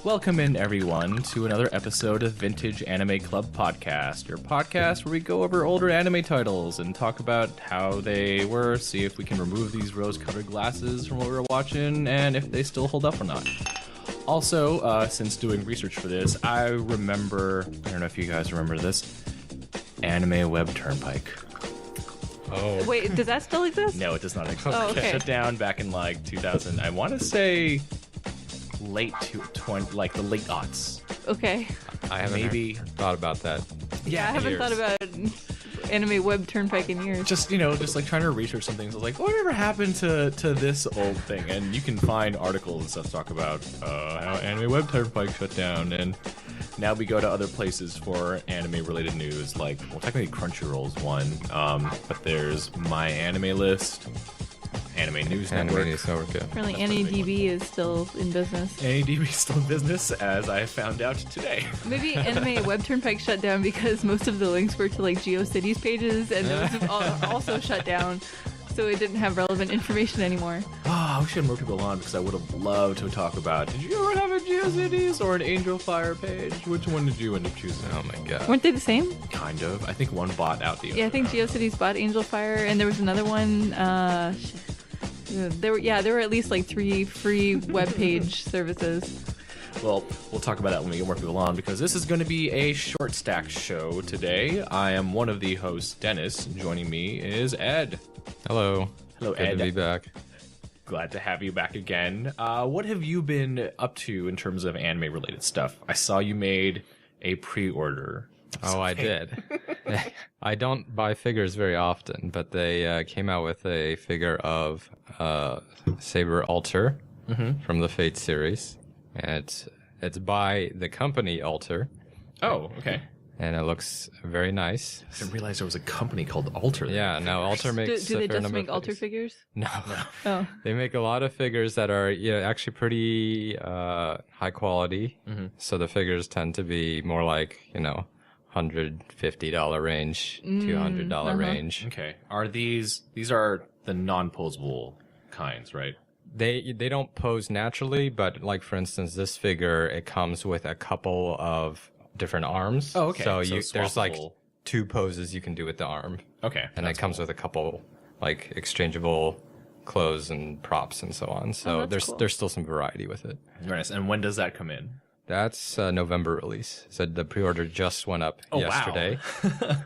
Welcome in, everyone, to another episode of Vintage Anime Club Podcast, your podcast where we go over older anime titles and talk about how they were, see if we can remove these rose-colored glasses from what we were watching, and if they still hold up or not. Also, since doing research for this, I remember, I don't know if you guys remember this, Anime Web Turnpike. Oh. Wait, does that still exist? No, it does not exist. Oh, okay. Shut down back in like 2000, I want to say late 20, like the late aughts. Okay. I haven't thought about that. Yeah, I haven't thought about Anime Web Turnpike in years. Just like trying to research some things. I was like, whatever happened to this old thing? And you can find articles and stuff talk about how Anime Web Turnpike shut down. And now we go to other places for anime-related news, like, well, technically Crunchyroll's one, but there's My Anime List, Anime News Network. Yeah. Apparently AnyDB is still in business. AnyDB is still in business, as I found out today. Maybe Anime Web Turnpike shut down because most of the links were to like GeoCities pages, and those have also shut down, so it didn't have relevant information anymore. Oh, we should have more people on because I would have loved to talk about, did you ever have a GeoCities or an Angel Fire page? Which one did you end up choosing? Oh my god. Weren't they the same? Kind of. I think one bought out the other. Yeah, I think GeoCities bought Angel Fire, and there was another one. There were at least like 3 free web page services. Well, we'll talk about that when we get more people on, because this is going to be a short stack show today. I am one of the hosts, Dennis. Joining me is Ed. Hello. Hello, Good Ed. to be back. Glad to have you back again. What have you been up to in terms of anime-related stuff? I saw you made a pre-order. Oh, I did. I don't buy figures very often, but they came out with a figure of Saber Alter from the Fate series. And it's by the company Alter. Oh, okay. And it looks very nice. I didn't realize there was a company called Alter. Yeah, no, Alter makes Do they a fair just number make of Alter figures? No. Oh. They make a lot of figures that are actually pretty high quality. So the figures tend to be more like, $150 range, $200 range. Okay. Are these are the non-posable kinds, right? They don't pose naturally, but like for instance, this figure, it comes with a couple of different arms. Oh, okay. So there's like swappable. 2 poses you can do with the arm. Okay. And it comes with a couple like exchangeable clothes and props and so on. So that's cool. there's still some variety with it. Very nice. And when does that come in? That's November release. So the pre-order just went up yesterday. Wow.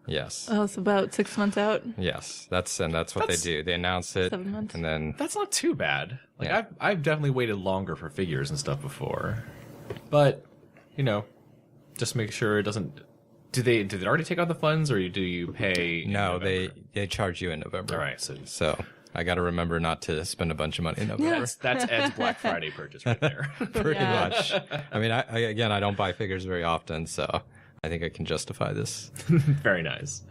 Yes. Oh, it's about 6 months out. Yes. That's what they do. They announce it 7 months. and then That's not too bad. Like, Yeah. I've definitely waited longer for figures and stuff before. But, just make sure it doesn't... Did they already take out the funds, or do you pay in no, November? they charge you in November. All right, So I got to remember not to spend a bunch of money in November. that's Ed's Black Friday purchase right there. Pretty Yeah. much. I mean, I don't buy figures very often, so I think I can justify this. Very nice.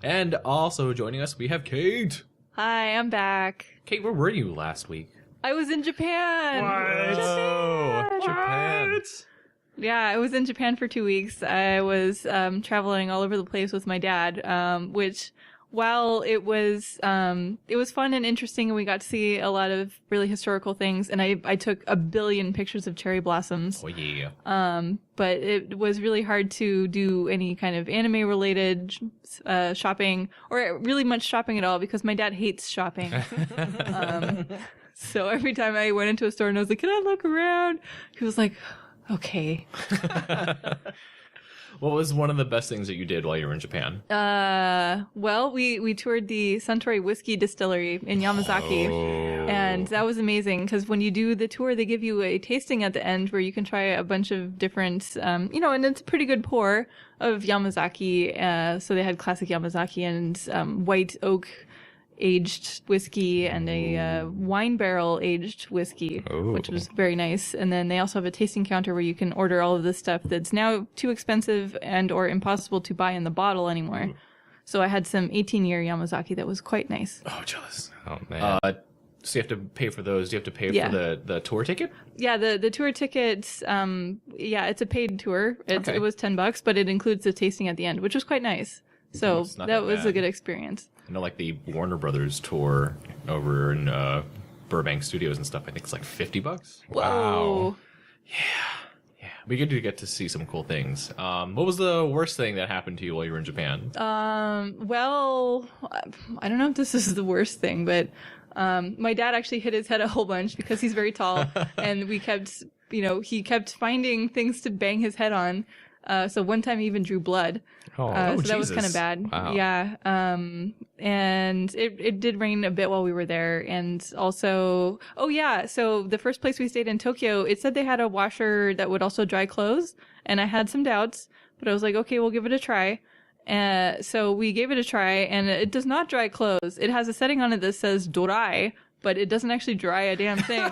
And also joining us, we have Kate. Hi, I'm back. Kate, where were you last week? I was in Japan. Japan. Yeah, I was in Japan for 2 weeks. I was traveling all over the place with my dad, which, while it was fun and interesting, and we got to see a lot of really historical things, and I took 1 billion pictures of cherry blossoms. Oh, yeah. But it was really hard to do any kind of anime-related shopping, or really much shopping at all, because my dad hates shopping. So every time I went into a store and I was like, "Can I look around?" He was like, "Okay." What was one of the best things that you did while you were in Japan? Well, we toured the Suntory Whiskey Distillery in Yamazaki, and that was amazing because when you do the tour, they give you a tasting at the end where you can try a bunch of different, and it's a pretty good pour of Yamazaki. So they had classic Yamazaki and white oak aged whiskey and a wine barrel aged whiskey, which was very nice. And then they also have a tasting counter where you can order all of this stuff that's now too expensive and or impossible to buy in the bottle anymore. So I had some 18-year Yamazaki that was quite nice. Oh, jealous. Oh, man. So you have to pay for those. Do you have to pay for the tour ticket? Yeah, the tour tickets, it's a paid tour. Okay. It was $10, but it includes the tasting at the end, which was quite nice. So that was a good experience. I know, like the Warner Brothers tour over in Burbank Studios and stuff. I think it's like $50. Whoa. Yeah. we get to see some cool things. What was the worst thing that happened to you while you were in Japan? Well, I don't know if this is the worst thing, but my dad actually hit his head a whole bunch because he's very tall, and he kept finding things to bang his head on. So one time he even drew blood. Oh, so Jesus. that was kind of bad. Wow. Yeah. And it did rain a bit while we were there. And also, so the first place we stayed in Tokyo, it said they had a washer that would also dry clothes. And I had some doubts, but I was like, okay, we'll give it a try. So we gave it a try, and it does not dry clothes. It has a setting on it that says dorai, but it doesn't actually dry a damn thing.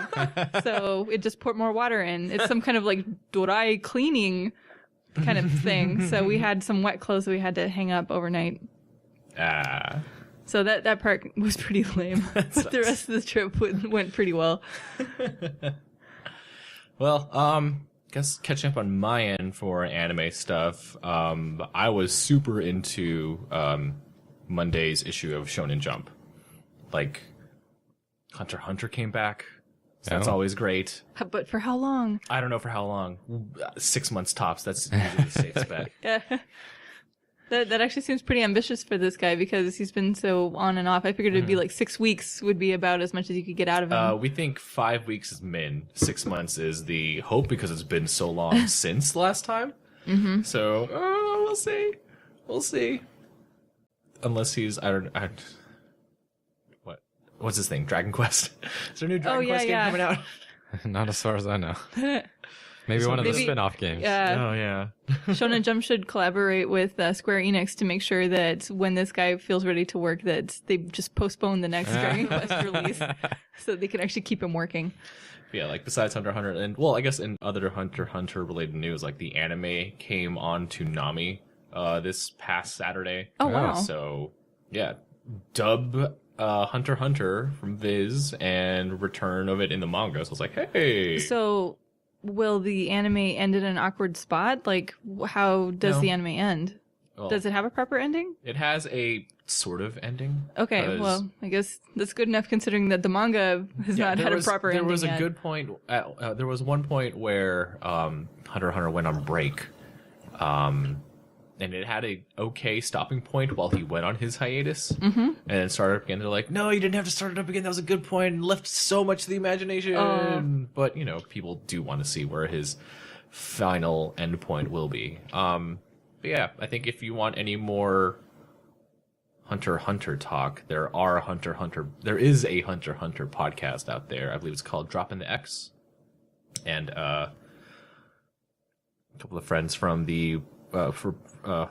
So it just poured more water in. It's some kind of like dorai cleaning kind of thing. So we had some wet clothes that we had to hang up overnight. So that part was pretty lame. But the rest of the trip went pretty well. Well, guess catching up on my end for anime stuff. I was super into Monday's issue of Shonen Jump. Like, Hunter x Hunter came back. So that's always great. But for how long? I don't know for how long. 6 months tops. That's usually the safe bet. Yeah. That actually seems pretty ambitious for this guy because he's been so on and off. I figured it'd be like 6 weeks would be about as much as you could get out of him. We think 5 weeks is min. 6 months is the hope because it's been so long since last time. Mm-hmm. So we'll see. We'll see. Unless he's what's this thing? Dragon Quest? Is there a new Dragon Quest game coming out? Not as far as I know. Maybe one of the spin-off games. Oh, yeah. Shonen Jump should collaborate with Square Enix to make sure that when this guy feels ready to work, that they just postpone the next Dragon Quest release so they can actually keep him working. Yeah, like besides Hunter x Hunter, and well, I guess in other Hunter x Hunter related news, like the anime came on Toonami this past Saturday. Oh, wow. So, yeah, dub Hunter x Hunter from Viz and return of it in the manga. So I was like, hey. So will the anime end in an awkward spot? Like, how does the anime end? Well, does it have a proper ending? It has a sort of ending. Okay, well, I guess that's good enough considering that the manga has not had a proper ending. There was a yet. good point. There was one point where Hunter x Hunter went on break. And it had a okay stopping point while he went on his hiatus, and then started up again. They're like, "No, you didn't have to start it up again. That was a good point, and left so much to the imagination." But people do want to see where his final end point will be. But yeah, I think if you want any more Hunter x Hunter talk, there is a Hunter x Hunter podcast out there. I believe it's called Drop in the X, and a couple of friends from the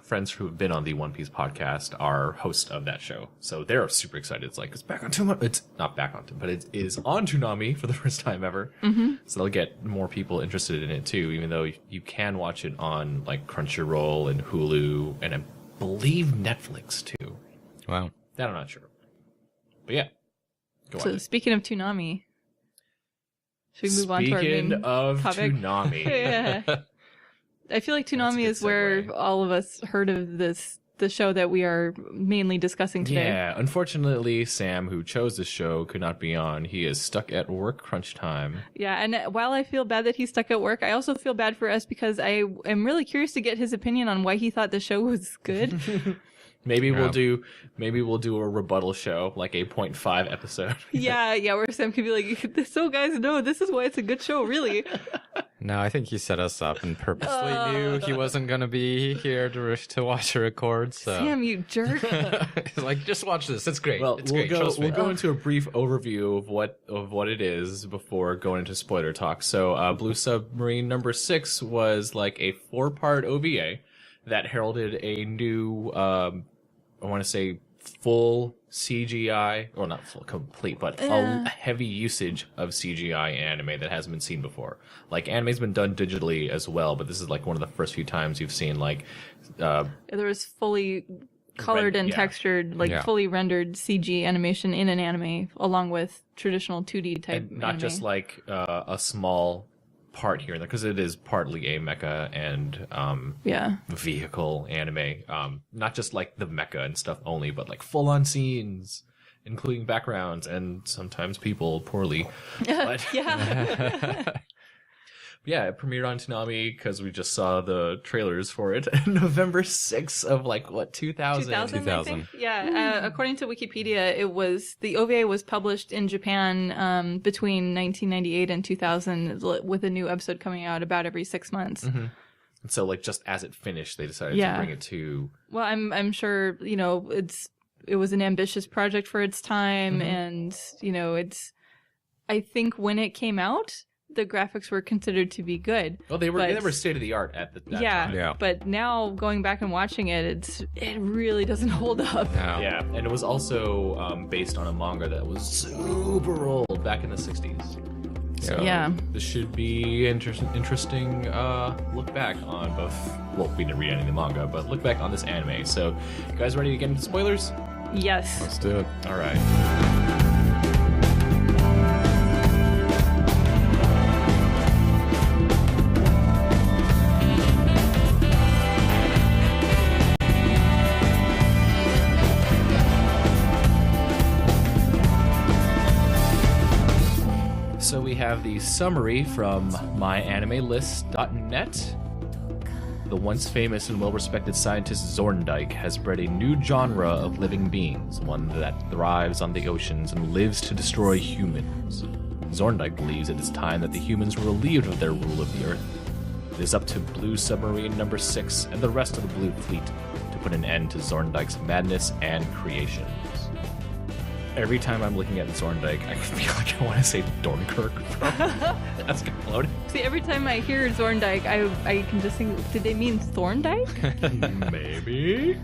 friends who have been on the One Piece podcast are hosts of that show. So they're super excited. It's like, it's back on Toonami. It's not back on, but it is on Toonami for the first time ever. Mm-hmm. So they'll get more people interested in it too, even though you can watch it on like Crunchyroll and Hulu and I believe Netflix too. Wow. That I'm not sure. But yeah. So speaking of Toonami, should we move on to our main topic? Speaking of Toonami. Yeah. I feel like Toonami is where all of us heard of the show that we are mainly discussing today. Yeah, unfortunately, Sam, who chose this show, could not be on. He is stuck at work crunch time. Yeah, and while I feel bad that he's stuck at work, I also feel bad for us because I am really curious to get his opinion on why he thought the show was good. Maybe we'll do a rebuttal show, like a 0.5 episode. yeah, where Sam could be like, "So guys, no, this is why it's a good show, really." No, I think he set us up and purposely knew he wasn't going to be here to watch a record. So. Sam, you jerk! He's like, just watch this. It's great. Well, it's we'll great. We'll go into a brief overview of what it is before going into spoiler talk. So, Blue Submarine No. 6 was like a 4-part OVA that heralded a new, I want to say, full CGI, or not full, complete, but a heavy usage of CGI in anime that hasn't been seen before. Like, anime's been done digitally as well, but this is like one of the first few times you've seen like there was fully colored and textured, fully rendered CG animation in an anime, along with traditional 2D type and not anime. just like a small part here and there, because it is partly a mecha and vehicle anime, not just like the mecha and stuff only, but like full-on scenes including backgrounds and sometimes people poorly. But, Yeah, it premiered on Toonami because we just saw the trailers for it. November 6th of 2000? 2000, I think? Yeah. According to Wikipedia, the OVA was published in Japan between 1998 and 2000 with a new episode coming out about every 6 months. Mm-hmm. And so just as it finished, they decided to bring it to... Well, I'm sure, it was an ambitious project for its time, and, I think when it came out, the graphics were considered to be good. Well, they were state of the art at that time. Yeah, but now going back and watching it, it really doesn't hold up. No. Yeah, and it was also based on a manga that was super old back in the 60s. So this should be interesting look back on both. Well, we didn't read any of the manga, but look back on this anime. So, you guys ready to get into spoilers? Yes. Let's do it. All right. So we have the summary from myanimelist.net. The once famous and well-respected scientist Zorndike has bred a new genre of living beings, one that thrives on the oceans and lives to destroy humans. Zorndike believes it is time that the humans were relieved of their rule of the Earth. It is up to Blue Submarine No. 6 and the rest of the Blue Fleet to put an end to Zorndike's madness and creations. Every time I'm looking at Zorndike, I feel like I want to say Dornkirk from Explode. See, every time I hear Zorndike, I can just think, did they mean Thorndike? Maybe.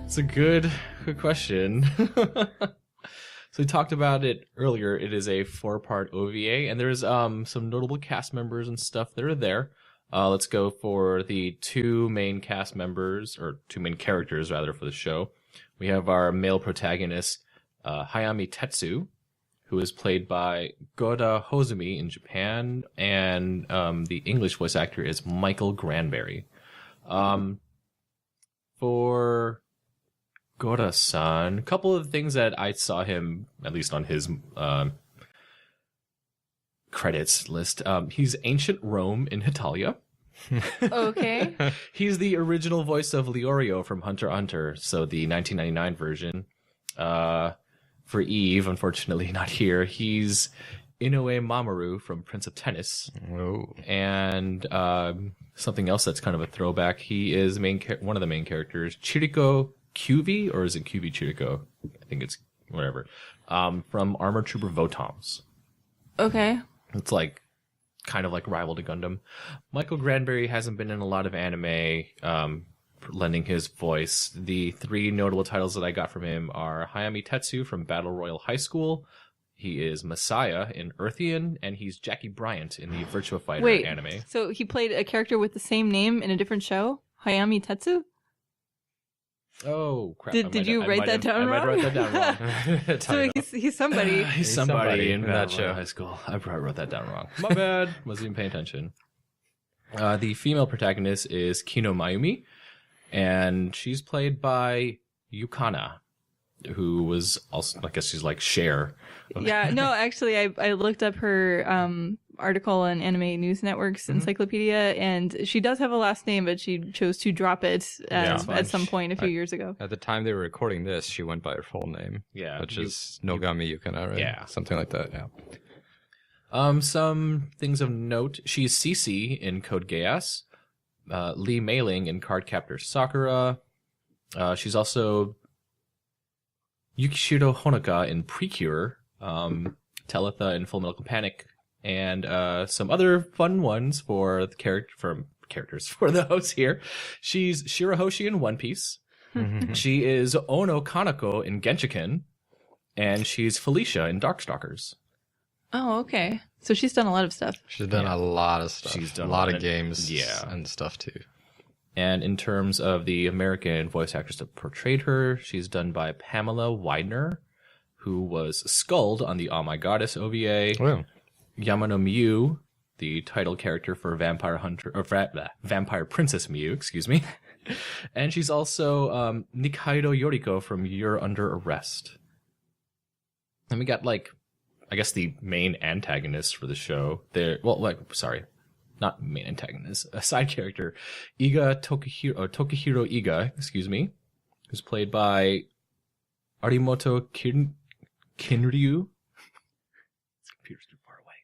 It's a good question. So we talked about it earlier. It is a 4-part OVA, and there's some notable cast members and stuff that are there. Let's go for the two main characters, rather, for the show. We have our male protagonist, Hayami Tetsu, who is played by Goda Hozumi in Japan, and the English voice actor is Michael Granberry. For Goda-san, a couple of things that I saw him, at least on his credits list. He's Ancient Rome in Hetalia. Okay. He's the original voice of Leorio from Hunter x Hunter, so the 1999 version. For Eve, unfortunately not here, he's Inoue Mamoru from Prince of Tennis. Oh. And something else that's kind of a throwback, he is one of the main characters, Chiriko Kyuvi, or is it Kyuvi Chiriko? I think it's whatever. From Armored Trooper Votoms. Okay. It's kind of like rival to Gundam. Michael Granberry hasn't been in a lot of anime, lending his voice. The three notable titles that I got from him are Hayami Tetsu from Battle Royale High School. He is Messiah in Earthian, and he's Jackie Bryant in the Virtua Fighter anime. So he played a character with the same name in a different show? Hayami Tetsu? Oh, crap. Did you write that down wrong? I might write that down wrong. So he's somebody. He's somebody in that that show. High School. I probably wrote that down wrong. My bad. Wasn't even paying attention. The female protagonist is Kino Mayumi, and she's played by Yukana, who was also, I guess she's like Cher. Yeah, no, actually, I looked up her article on Anime News Network's encyclopedia, and she does have a last name, but she chose to drop it at some point a few years ago. At the time they were recording this, she went by her full name. Yeah. Which is Nogami Yukana, right? Yeah. Something like that, yeah. Some things of note. She's Cece in Code Geass, Lee Mailing in Cardcaptor Sakura. She's also Yukishiro Honoka in Precure, Talitha in Full Metal Panic, and some other fun ones for the characters for the hosts here. She's Shirahoshi in One Piece. She is Ono Kanako in Genshiken, and she's Felicia in Darkstalkers. Oh, okay. So she's done a lot of stuff. She's done a lot of stuff. She's done a lot of games yeah. and stuff too. And in terms of the American voice actress that portrayed her, she's done by Pamela Widener, who was Sculled on the Oh My Goddess OVA. Wow. Yamano Miyu, the title character for Vampire Princess Miyu, excuse me. And she's also Nikaido Yoriko from You're Under Arrest. And we got I guess the main antagonists for the show. not main antagonist, a side character, Tokihiro Iga, excuse me, who's played by Arimoto Kinryu. This computer's too far away.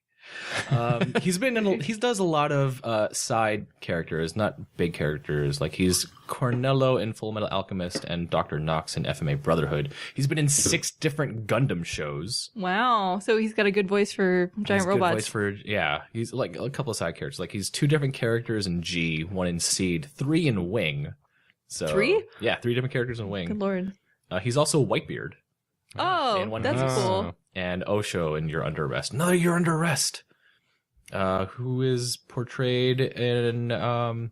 He does a lot of side characters, not big characters. Like he's Cornello in Full Metal Alchemist and Dr. Nox in FMA Brotherhood. He's been in 6 different Gundam shows. Wow. So he's got a good voice for giant robots. Good voice for, yeah. He's like a couple of side characters. Like he's 2 different characters in G, 1 in Seed, 3 in Wing. So 3? Yeah, 3 different characters in Wing. Good lord. He's also Whitebeard. Oh, that's cool. And Osho in You're Under Arrest. Another You're Under Arrest. Who is portrayed in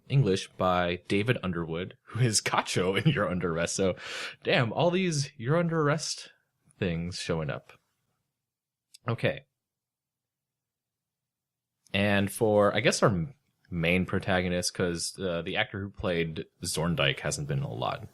English by David Underwood, who is Kacho in You're Under Arrest. So, damn, all these You're Under Arrest things showing up. Okay. And for, I guess, our main protagonist, because the actor who played Zorndike hasn't been in a lot.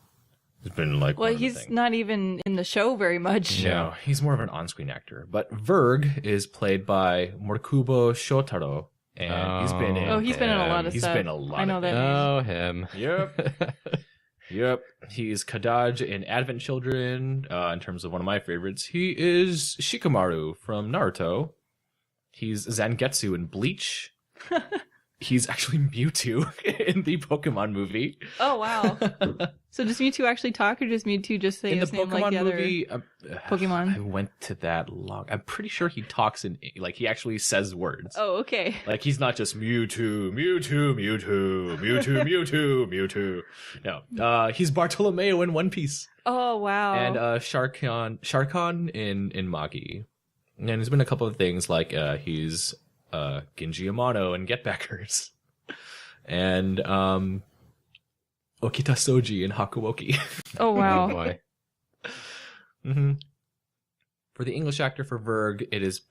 He's been like, well, he's not even in the show very much. No, he's more of an on-screen actor. But Verg is played by Morikubo Shotaro, and he's been in. Oh, he's been in a lot of stuff. He's been in a lot. I know that. Oh, him. Yep. Yep. He's Kadaj in Advent Children. In terms of one of my favorites, he is Shikamaru from Naruto. He's Zangetsu in Bleach. He's actually Mewtwo in the Pokemon movie. Oh, wow. So does Mewtwo actually talk, or does Mewtwo just say his name like the other Pokemon? I went to that long. I'm pretty sure he talks in, like, he actually says words. Oh, okay. Like, he's not just Mewtwo, Mewtwo, Mewtwo, Mewtwo, Mewtwo, Mewtwo. No. He's Bartolomeo in One Piece. Oh, wow. And Sharkon in Magi. And there's been a couple of things, like he's Genji Yamano and Get Backers. And Okita Soji in Hakuoki. Oh, wow. Oh, boy. Mm-hmm. For the English actor for Verg, it is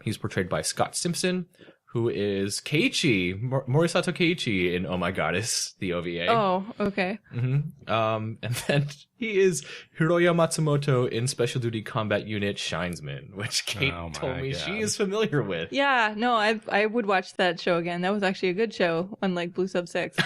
he's portrayed by Scott Simpson, who is Keiichi, Morisato Keiichi in Oh My Goddess, the OVA. Oh, okay. Mm-hmm. And then he is Hiroya Matsumoto in Special Duty Combat Unit Shinesman, which Kate told me she is familiar with. Yeah, no, I would watch that show again. That was actually a good show, unlike Blue Sub 6.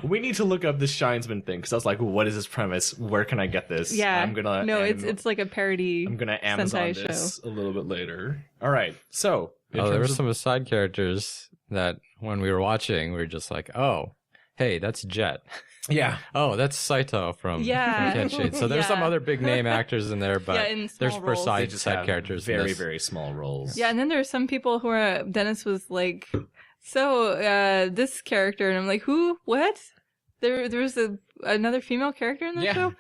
We need to look up this Shinesman thing, because I was like, what is this premise? Where can I get this? Yeah. I'm gonna. No, it's like a parody. I'm gonna Amazon Sentai this show. a little bit later. All right, so. There were some side characters that when we were watching, we were just like, oh, hey, that's Jet. Yeah. Oh, that's Saito from Kenshin. So there's some other big name actors in there, but in small there's for roles. side characters. Very, very small roles. Yeah, and then there are some people who are, Dennis was like, so, this character, and I'm like, who? What? There was another female character in the show?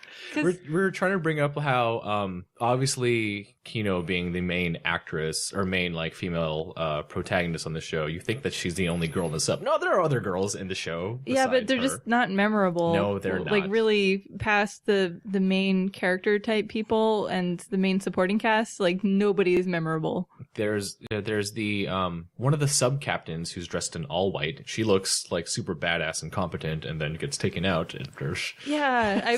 We're trying to bring up how, obviously, Kino being the main actress, or main, like, female protagonist on the show, you think that she's the only girl in the sub. No, there are other girls in the show. Yeah, but they're her. Just not memorable. No, they're not. Like, really, past the main character type people and the main supporting cast, like, nobody is memorable. There's the, one of the sub-captains who's dressed in all white. She looks, like, super badass and competent, and then gets taken out. Yeah, I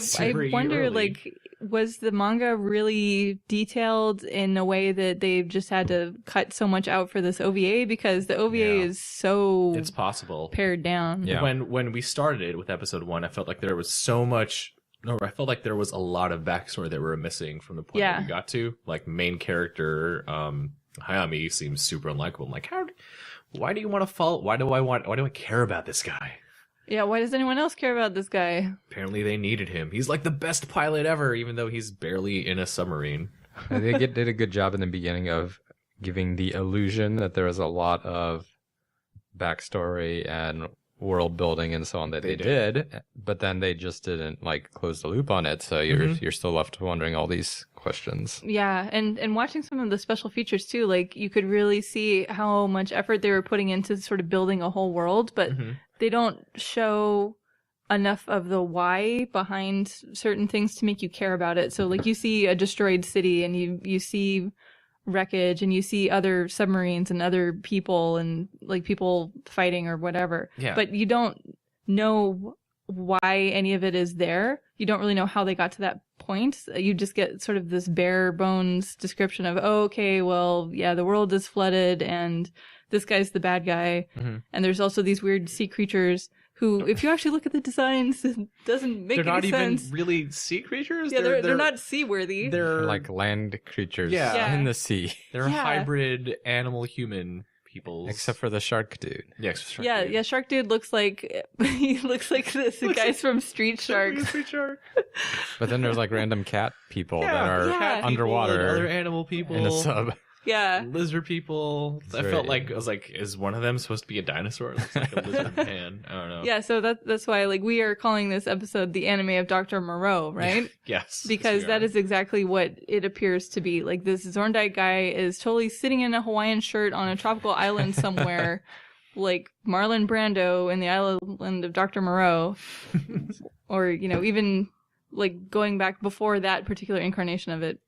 wonder, early. like, was the manga really detailed in a way that they just had to cut so much out for this OVA? Because the OVA is so it's possible pared down. Yeah. When we started with episode 1, I felt like there was so much. No, I felt like there was a lot of backstory that we were missing from the point that we got to. Like, main character Hayami seems super unlikable. I'm like, why do you want to follow? Why do I care about this guy? Yeah, why does anyone else care about this guy? Apparently they needed him. He's like the best pilot ever, even though he's barely in a submarine. They did a good job in the beginning of giving the illusion that there was a lot of backstory and world building and so on that they did, but then they just didn't like close the loop on it. So you're still left wondering all these questions. Yeah, and watching some of the special features too, like you could really see how much effort they were putting into sort of building a whole world, but they don't show enough of the why behind certain things to make you care about it. So like you see a destroyed city and you see wreckage and you see other submarines and other people and like people fighting or whatever. Yeah. But you don't know why any of it is there. you don't really know how they got to that point. You just get sort of this bare bones description of, oh, okay, well, yeah, the world is flooded and this guy's the bad guy. Mm-hmm. And there's also these weird sea creatures who, if you actually look at the designs, it doesn't make any sense. They're not even really sea creatures? Yeah, they're not seaworthy. They're like land creatures Yeah. in the sea. They're Yeah. hybrid animal-human peoples. Except for the shark dude. Yeah, except for Shark Yeah, Dude. yeah, Shark Dude looks like he looks like this guys from Street Sharks. Street Shark. But then there's like random cat people Yeah, that are yeah. cat people underwater and other animal people. in the sub. Yeah. Lizard people. It's I very- felt like, I was like, is one of them supposed to be a dinosaur? It looks like a lizard man. I don't know. Yeah, so that's why like we are calling this episode the anime of Dr. Moreau, right? Yes. Because yes, we that are. is exactly what it appears to be. Like this Zorndike guy is totally sitting in a Hawaiian shirt on a tropical island somewhere, like Marlon Brando in the island of Dr. Moreau. Or, you know, even like going back before that particular incarnation of it.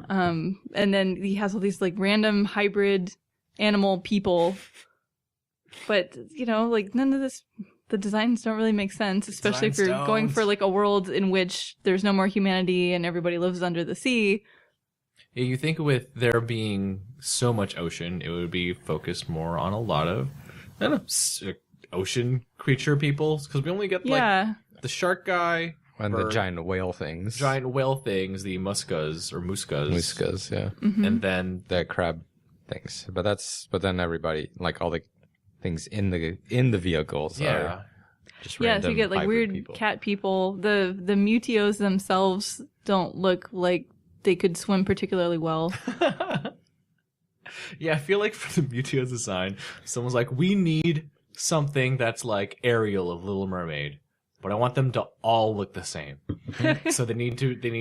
And then he has all these like random hybrid animal people. But, you know, like none of this, the designs don't really make sense, especially if Designs you're going don't. for like a world in which there's no more humanity and everybody lives under the sea. Yeah, you think with there being so much ocean, it would be focused more on a lot of, I don't know, ocean creature people. Because we only get like Yeah. the shark guy, And the or giant whale things. giant whale things, the muskas, muskas, yeah. Mhm. and then The crab things. But then everybody, like all the things in the vehicles yeah, are just Yeah, random so you get like hybrid weird people. cat people. The Mutios themselves don't look like they could swim particularly well. yeah. I feel like for the Mutio design, someone's like, we need something that's like Ariel of Little Mermaid, but I want them to all look the same. So they need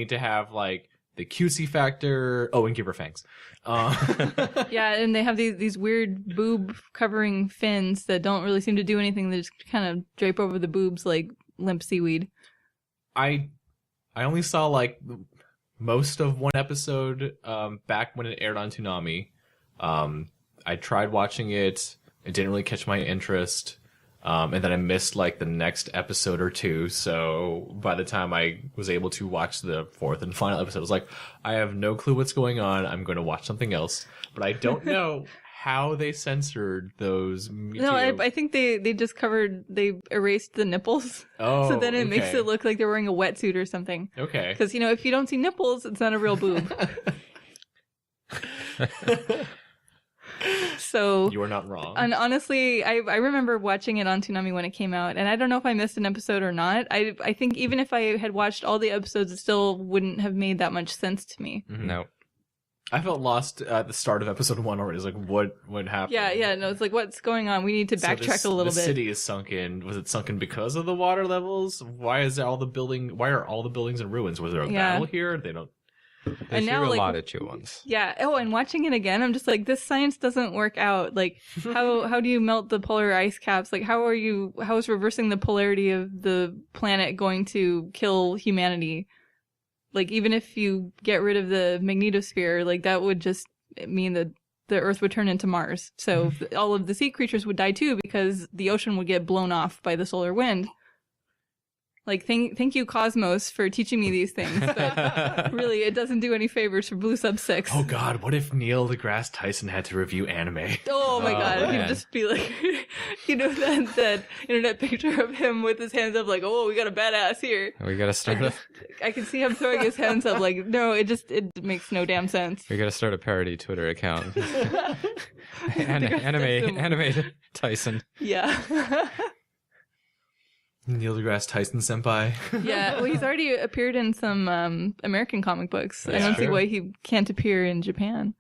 to have like the cutesy factor. Oh, and give her fangs. Yeah, and they have these weird boob covering fins that don't really seem to do anything. They just kind of drape over the boobs like limp seaweed. I only saw like most of one episode back when it aired on Toonami. I tried watching it. It didn't really catch my interest. And then I missed like the next episode or two. So by the time I was able to watch the fourth and final episode, I was like, I have no clue what's going on. I'm going to watch something else. But I don't know how they censored those. No, I think they erased the nipples. Oh, So then it makes okay. it look like they're wearing a wetsuit or something. Okay. Because, you know, if you don't see nipples, it's not a real boob. So, You are not wrong. and honestly, I remember watching it on Toonami when it came out, and I don't know if I missed an episode or not. I think even if I had watched all the episodes, it still wouldn't have made that much sense to me. No. I felt lost at the start of episode 1 already. It's like, what happened? Yeah, no, it's like, what's going on? We need to So backtrack a little the bit. city is sunken. Was it sunken because of the water levels? Why are all the buildings in ruins? Was there a Yeah. battle here? They don't. They And now, threw a like- lot at you once. Yeah. Oh, and watching it again, I'm just like, this science doesn't work out. Like, how do you melt the polar ice caps? Like, how is reversing the polarity of the planet going to kill humanity? Like, even if you get rid of the magnetosphere, like that would just mean that the Earth would turn into Mars. So all of the sea creatures would die too because the ocean would get blown off by the solar wind. Like, thank you, Cosmos, for teaching me these things. But really, it doesn't do any favors for Blue Sub 6. Oh God! What if Neil deGrasse Tyson had to review anime? Oh my Oh, god, man. he'd just be like, you know, that internet picture of him with his hands up, like, oh, we got a badass here. We gotta start a I can see him throwing his hands up, like, no, it makes no damn sense. parody Twitter account. Tyson. Anime Tyson. Yeah. Neil deGrasse Tyson senpai. Yeah, well, he's already appeared in some American comic books. I That's don't see true. why he can't appear in Japan.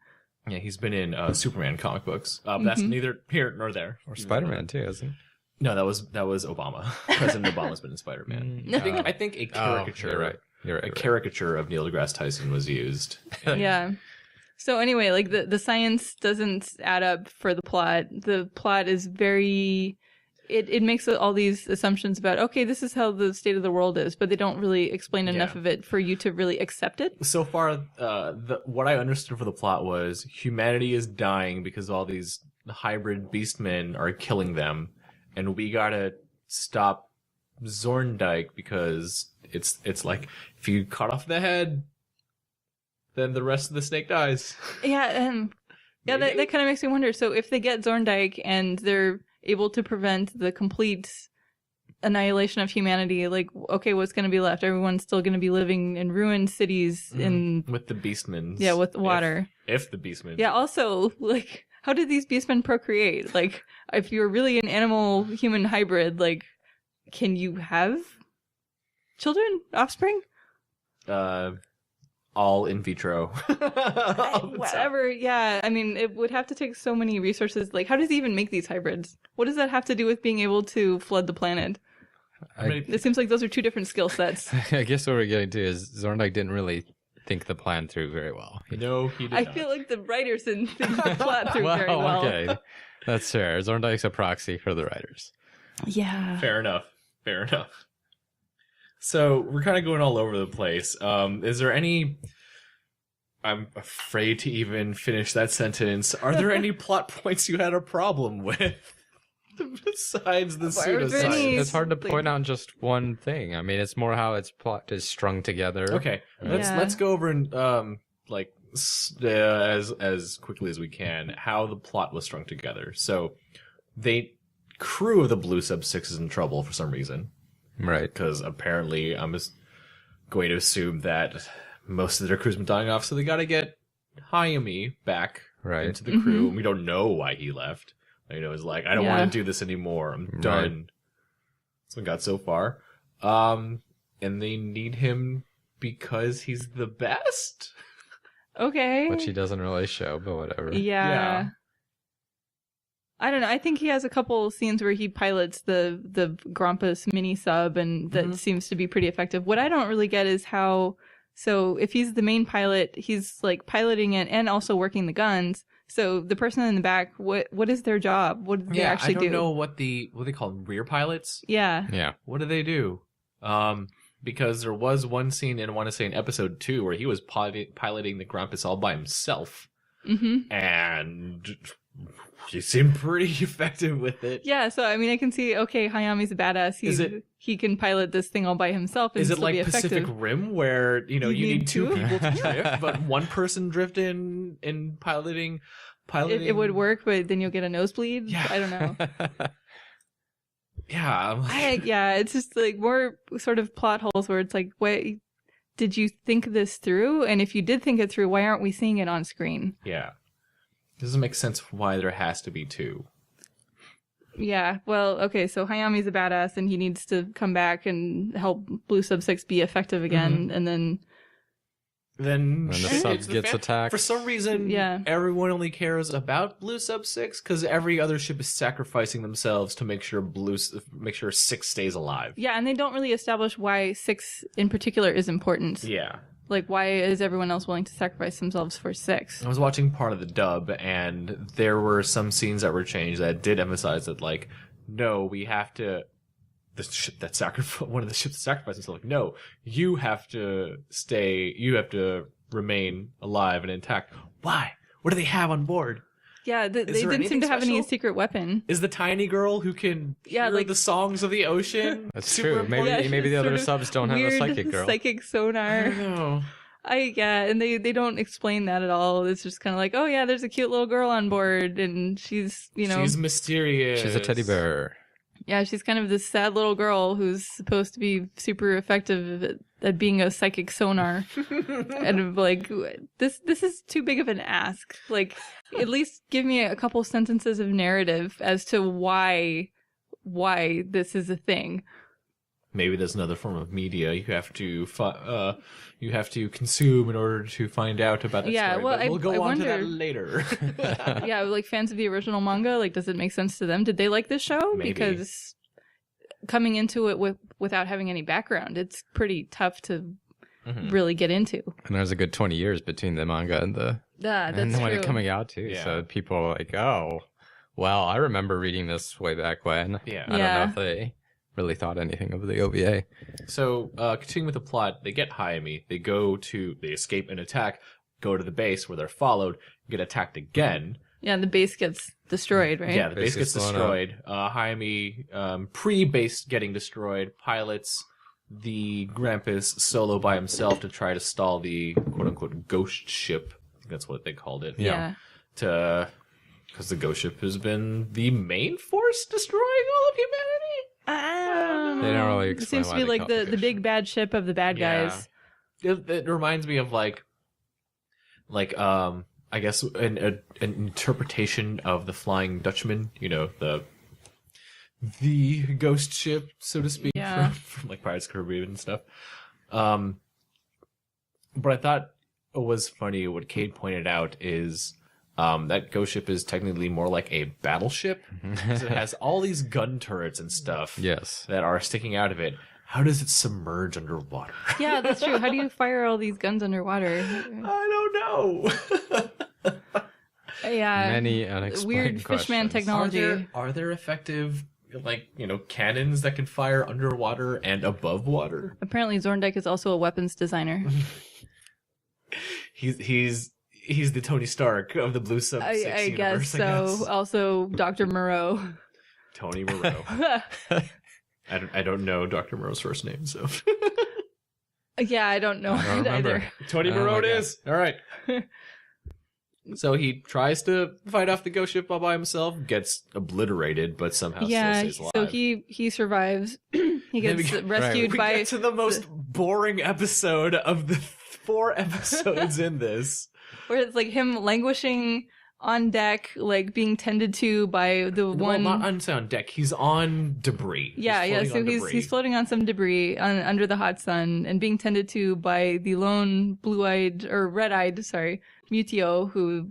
Yeah, he's been in Superman comic books. But that's neither here nor there. Or Spider-Man too, isn't he? No, that was Obama. President Obama's been in Spider-Man. I think a caricature. You're right. A caricature of Neil deGrasse Tyson was used. Yeah. So anyway, like the science doesn't add up for the plot. The plot is very... It makes all these assumptions about, okay, this is how the state of the world is, but they don't really explain enough Yeah. of it for you to really accept it. So far, what I understood for the plot was humanity is dying because all these hybrid beastmen are killing them, and we gotta stop Zorndike because it's like if you cut off the head, then the rest of the snake dies. Yeah, that kind of makes me wonder. So if they get Zorndike and they're able to prevent the complete annihilation of humanity, like, okay, what's going to be left? Everyone's still going to be living in ruined cities with the beastmen. Yeah, with water. If the beastmen. Yeah, also, like, how did these beastmen procreate? Like, if you're really an animal-human hybrid, like, can you have children, offspring? All in vitro. Whatever, yeah. I mean, it would have to take so many resources. Like, how does he even make these hybrids? What does that have to do with being able to flood the planet? It seems like those are two different skill sets. I guess what we're getting to is Zorndike didn't really think the plan through very well. No, he did I not. feel like the writers didn't think the plot through very well. Okay. That's fair. Zorndike's a proxy for the writers. Yeah. Fair enough. So we're kind of going all over the place. Is there any... I'm afraid to even finish that sentence. Are there any plot points you had a problem with? Besides the pseudoscience. It's hard to point out just one thing. I mean, it's more how its plot is strung together. Okay, let's go over and as quickly as we can how the plot was strung together. So, the crew of the Blue Sub-6 is in trouble for some reason, right? Because apparently, I'm just going to assume that most of their crew's been dying off, so they got to get Hayami back into the crew. And we don't know why he left. You know, it's like, I don't want to do this anymore. I'm done. Right. So we got so far. And they need him because he's the best? Okay. Which he doesn't really show, but whatever. Yeah. I don't know. I think he has a couple scenes where he pilots the Grampus mini sub, and that seems to be pretty effective. What I don't really get is how... So if he's the main pilot, he's like piloting it and also working the guns. So the person in the back, what is their job? What do they actually do? I don't know what they call them, rear pilots. Yeah. What do they do? Because there was one scene in, I want to say, in episode 2 where he was piloting the Grampus all by himself, and he seemed pretty effective with it. Yeah, so I mean, I can see. Okay, Hayami's a badass. He can pilot this thing all by himself. And is it still like be effective. Pacific Rim, where you need two people to drift, but one person drift in piloting? It would work, but then you'll get a nosebleed. Yeah. I don't know. Yeah, it's just like more sort of plot holes where it's like, wait, did you think this through? And if you did think it through, why aren't we seeing it on screen? Yeah, it doesn't make sense why there has to be two. Yeah, well, okay, so Hayami's a badass, and he needs to come back and help Blue Sub-6 be effective again, and then the sub gets attacked. For some reason, everyone only cares about Blue Sub-6 because every other ship is sacrificing themselves to make sure 6 stays alive. Yeah, and they don't really establish why 6 in particular is important. Yeah. Like, why is everyone else willing to sacrifice themselves for 6? I was watching part of the dub, and there were some scenes that were changed that did emphasize that, like, no, we have to... The ship that one of the ships that sacrificed itself, like, no, you have to remain alive and intact. Why? What do they have on board? Yeah, they didn't seem to have any secret weapon. Is the tiny girl who can hear the songs of the ocean? That's true. Maybe the other subs don't have a psychic girl. Psychic sonar. I don't know. And they don't explain that at all. It's just kind of like, oh yeah, there's a cute little girl on board, and she's she's mysterious. She's a teddy bear. Yeah, she's kind of this sad little girl who's supposed to be super effective at being a psychic sonar. And like, this is too big of an ask. Like, at least give me a couple sentences of narrative as to why this is a thing. Maybe there's another form of media you have to consume in order to find out about the story. Well, but we'll go on to that later. Yeah, like fans of the original manga, like, does it make sense to them? Did they like this show? Maybe. Because coming into it without having any background, it's pretty tough to really get into. And there's a good 20 years between the manga and the when it coming out too. Yeah. So people are like, oh, well, I remember reading this way back when. Yeah. I don't know if they really thought anything of the OVA. So, continuing with the plot, they get Hayami, they escape an attack, go to the base where they're followed, get attacked again. Yeah, the base gets destroyed, right? Yeah, the base gets destroyed. Hayami, pre-base getting destroyed, pilots the Grampus solo by himself to try to stall the quote-unquote ghost ship. I think that's what they called it. Yeah. Because the ghost ship has been the main force destroying all of humanity. They don't really It explain seems to why be they like call it the big bad ship of the bad guys. It reminds me of like I guess an interpretation of the Flying Dutchman. You know, the ghost ship, so to speak, from like Pirates of the Caribbean and stuff. But I thought it was funny what Cade pointed out is that ghost ship is technically more like a battleship. Because it has all these gun turrets and stuff that are sticking out of it. How does it submerge underwater? Yeah, that's true. How do you fire all these guns underwater? I don't know. Yeah. Many unexplained weird questions. fishman technology. Are there effective, like, cannons that can fire underwater and above water? Apparently Zorndike is also a weapons designer. He's the Tony Stark of the Blue Sub 6 I universe, guess so. I guess. Also Dr. Moreau. Tony Moreau. I don't know Dr. Moreau's first name, so. Yeah, I don't know I don't it either. Tony Moreau it is. All right. So he tries to fight off the ghost ship all by himself, gets obliterated, but somehow still stays alive. So he survives. He gets rescued we by. get to the most boring episode of the 4 episodes in this. Where it's like him languishing on deck, like being tended to by the one. Well, not on deck. He's on debris. Yeah. So he's floating on some debris under the hot sun and being tended to by the lone blue-eyed or red-eyed, Mutio, who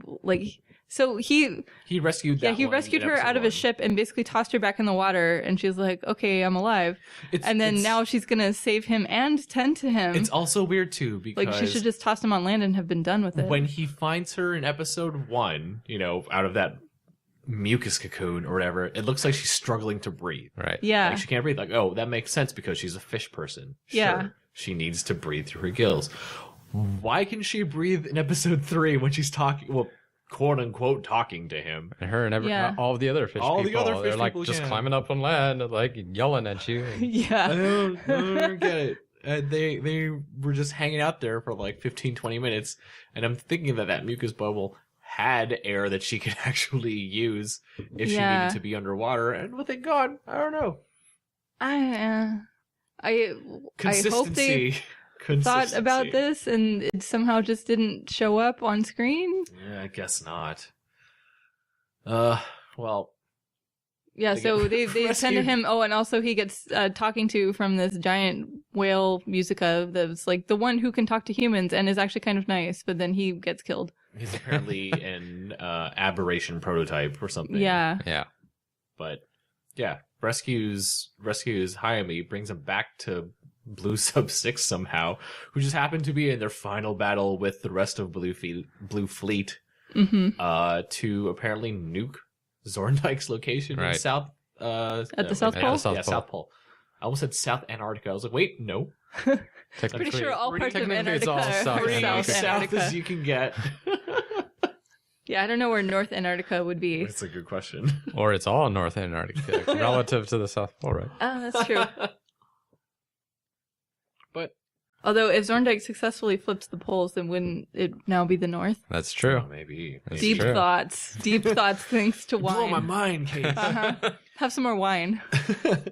so he rescued that. Yeah, he rescued her out of his ship and basically tossed her back in the water, and she's like, "Okay, I'm alive." And then now she's gonna save him and tend to him. It's also weird too because like she should just toss him on land and have been done with it. When he finds her in episode 1, out of that mucus cocoon or whatever, it looks like she's struggling to breathe. Right. Yeah. Like she can't breathe. Like, oh, that makes sense because she's a fish person. Yeah. Sure, she needs to breathe through her gills. Why can she breathe in episode 3 when she's talking? Well, quote unquote talking to him. And her and all the other fish people. They're like just climbing up on land and like yelling at you. Yeah. I don't get it. They were just hanging out there for like 15-20 minutes, and I'm thinking that mucus bubble had air that she could actually use if she needed to be underwater, and with it gone, I don't know. I hope they thought about this and it somehow just didn't show up on screen. Yeah, I guess not. Well. Yeah, so they send to him. Oh, and also he gets talking to from this giant whale Musica that's like the one who can talk to humans and is actually kind of nice, but then he gets killed. He's apparently an aberration prototype or something. Yeah. Yeah. But yeah, rescues Hayami, brings him back to Blue Sub 6 somehow, who just happened to be in their final battle with the rest of Blue Fleet to apparently nuke Zorndike's location in South at the South Pole? Yeah, South Pole. I almost said South Antarctica. I was like, wait, no. Pretty sure all parts of Antarctica it's all South are Antarctica. South as you can get. Yeah, I don't know where North Antarctica would be. That's a good question. Or it's all North Antarctica relative to the South Pole, right? Oh, that's true. But although if Zorndike successfully flips the poles, then wouldn't it now be the North? That's true. Maybe. Deep thoughts thanks to wine. Blow my mind, Kate. Have some more wine. I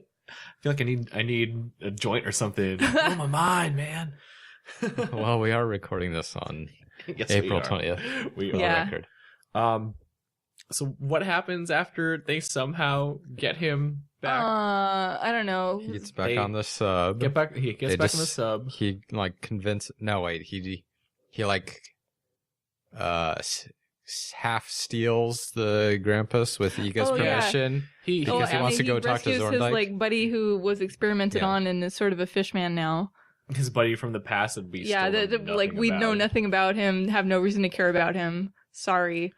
feel like I need a joint or something. Blow my mind, man. Well, we are recording this on Yes, April 20th. We are. Yeah. Record. So what happens after they somehow get him back? I don't know. He gets back on the sub. He gets back on the sub. He half steals the Grampus with Iga's permission because he wants to go talk to Zorndike. His buddy who was experimented on and is sort of a fishman now. His buddy from the past would be we know nothing about him, have no reason to care about him. Sorry.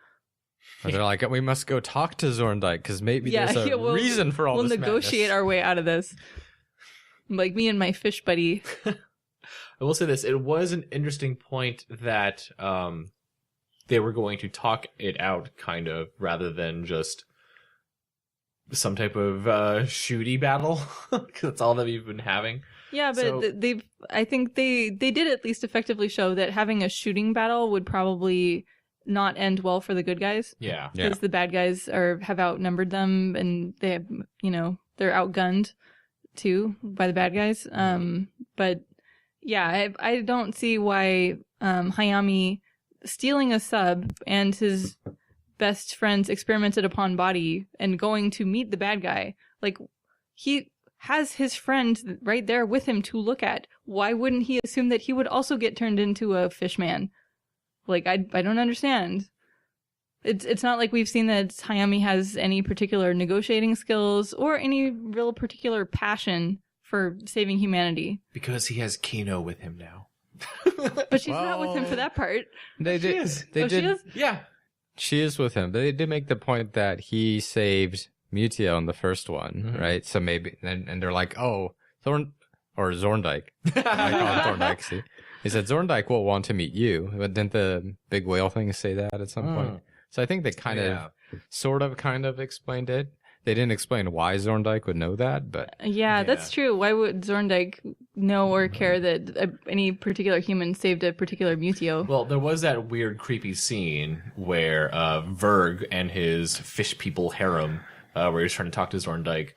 But they're like, we must go talk to Zorndike because maybe there's a reason for all this. We'll negotiate our way out of this. Like me and my fish buddy. I will say this: it was an interesting point that they were going to talk it out, kind of, rather than just some type of shooty battle. Because that's all that we've been having. Yeah, but I think they did at least effectively show that having a shooting battle would probably not end well for the good guys. Yeah. Because the bad guys have outnumbered them, and they have, they're outgunned too by the bad guys. But yeah, I don't see why Hayami stealing a sub and his best friend's experimented upon body and going to meet the bad guy. Like, he has his friend right there with him to look at. Why wouldn't he assume that he would also get turned into a fish man? Like, I don't understand. It's not like we've seen that Hayami has any particular negotiating skills or any real particular passion for saving humanity. Because he has Kino with him now. But she's not with him for that part. They did. She is. They did. She is? Yeah. She is with him. They did make the point that he saved Mutio in the first one, right? So maybe, and they're like, oh, Zorndike. I call him Thorndike, see? He said, Zorndike will want to meet you. But didn't the big whale thing say that at some point? So I think they kind of explained it. They didn't explain why Zorndike would know that, but... Yeah, that's true. Why would Zorndike know or care that any particular human saved a particular Mutio? Well, there was that weird, creepy scene where Verg and his fish people harem, where he's trying to talk to Zorndike,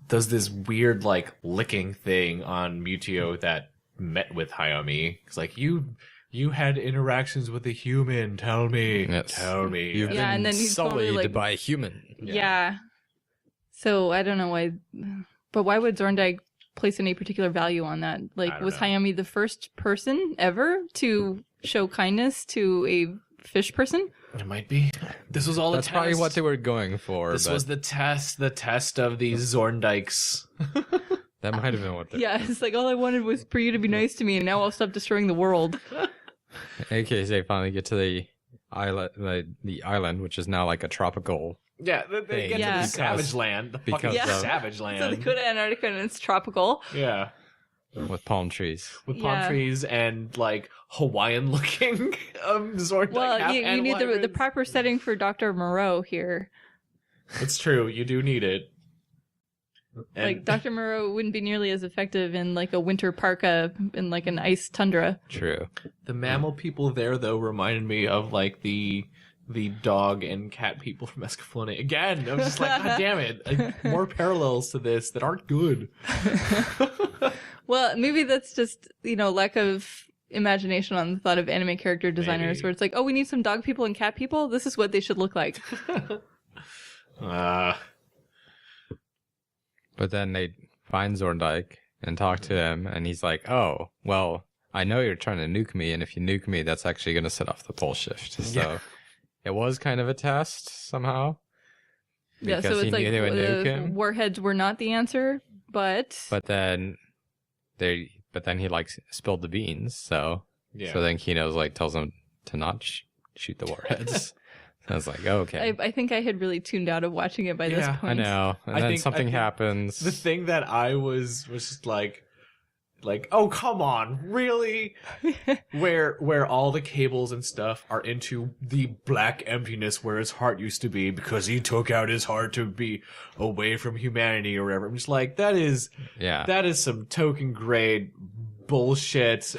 does this weird, like, licking thing on Mutio that met with Hayami. It's like, you had interactions with a human. Tell me. Yes. Tell me. You've been and then he's sullied totally, by a human. Yeah. So I don't know why, but why would Zorndike place any particular value on that? Like, was Hayami the first person ever to show kindness to a fish person? It might be. This was all That's a test. probably what they were going for. This was the test of these Zorndikes. That might have been what they... Yeah, it's like, all I wanted was for you to be nice to me, and now I'll stop destroying the world. In case they finally get to the island, which is now like a tropical... Yeah, they get to the savage land. The fucking because savage land. So they go to Antarctica and it's tropical. Yeah. With palm trees. With palm trees and, like, Hawaiian-looking Zorndike. Well, you need the proper setting for Dr. Moreau here. It's true. You do need it. And like, Dr. Moreau wouldn't be nearly as effective in, like, a winter parka in, like, an ice tundra. True. The mammal people there, though, reminded me of, like, the dog and cat people from Escaflowne. Again, I was just like, God damn it. Like, more parallels to this that aren't good. Well, maybe that's just, lack of imagination on the thought of anime character designers, where it's like, oh, we need some dog people and cat people? This is what they should look like. But then they find Zorndike and talk to him, and he's like, oh, well, I know you're trying to nuke me, and if you nuke me, that's actually going to set off the pole shift. So it was kind of a test somehow. Yeah, so it's like the warheads were not the answer, but then he like spilled the beans, so then Kino's like tells him to not shoot the warheads. I was like, oh, okay. I think I had really tuned out of watching it by this point. I know. And then something happens. The thing that I was just like, oh, come on, really? where all the cables and stuff are into the black emptiness where his heart used to be because he took out his heart to be away from humanity or whatever. I'm just like, that is some token grade bullshit.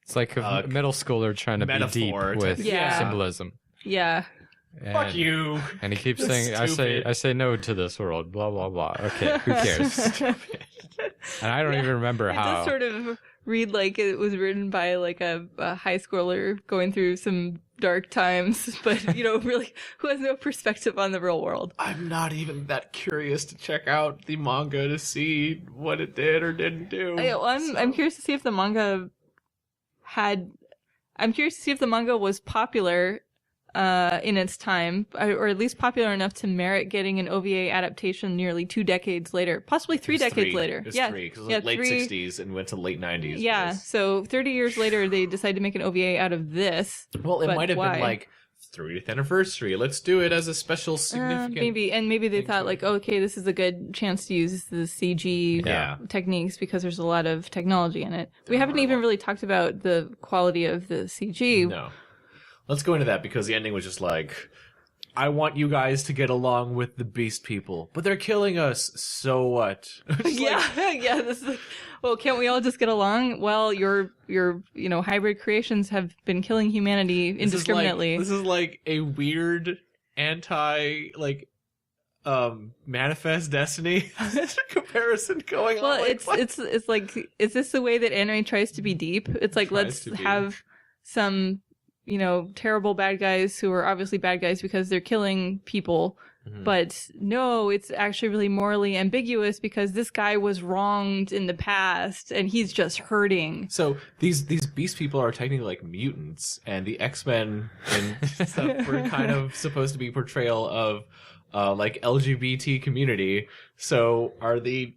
It's like a middle schooler trying to be deep with symbolism. Yeah. Fuck you. And he keeps saying, I say no to this world, blah, blah, blah. Okay, who cares? And I don't even remember how. It does sort of read like it was written by like a high schooler going through some dark times, but, really who has no perspective on the real world. I'm not even that curious to check out the manga to see what it did or didn't do. I'm curious to see if the manga was popular in its time, or at least popular enough to merit getting an OVA adaptation nearly 2 decades later, possibly 3 decades later. It's 3, because it was late 60s and went to late 90s. Yeah, so 30 years later, they decided to make an OVA out of this. Well, it might have been like 30th anniversary. Let's do it as a special significant. Maybe they thought like, okay, this is a good chance to use the CG techniques because there's a lot of technology in it. We haven't even really talked about the quality of the CG. No. Let's go into that because the ending was just like, I want you guys to get along with the beast people, but they're killing us. So what? Yeah. This is like, well, can't we all just get along? Well, your hybrid creations have been killing humanity indiscriminately. This is like a weird anti Manifest Destiny comparison going on. Well, it's like, is this the way that anime tries to be deep? It's like, let's have some, terrible bad guys who are obviously bad guys because they're killing people. Mm-hmm. But no, it's actually really morally ambiguous because this guy was wronged in the past and he's just hurting. So these beast people are technically like mutants, and the X-Men and stuff were kind of supposed to be portrayal of like LGBT community. So are the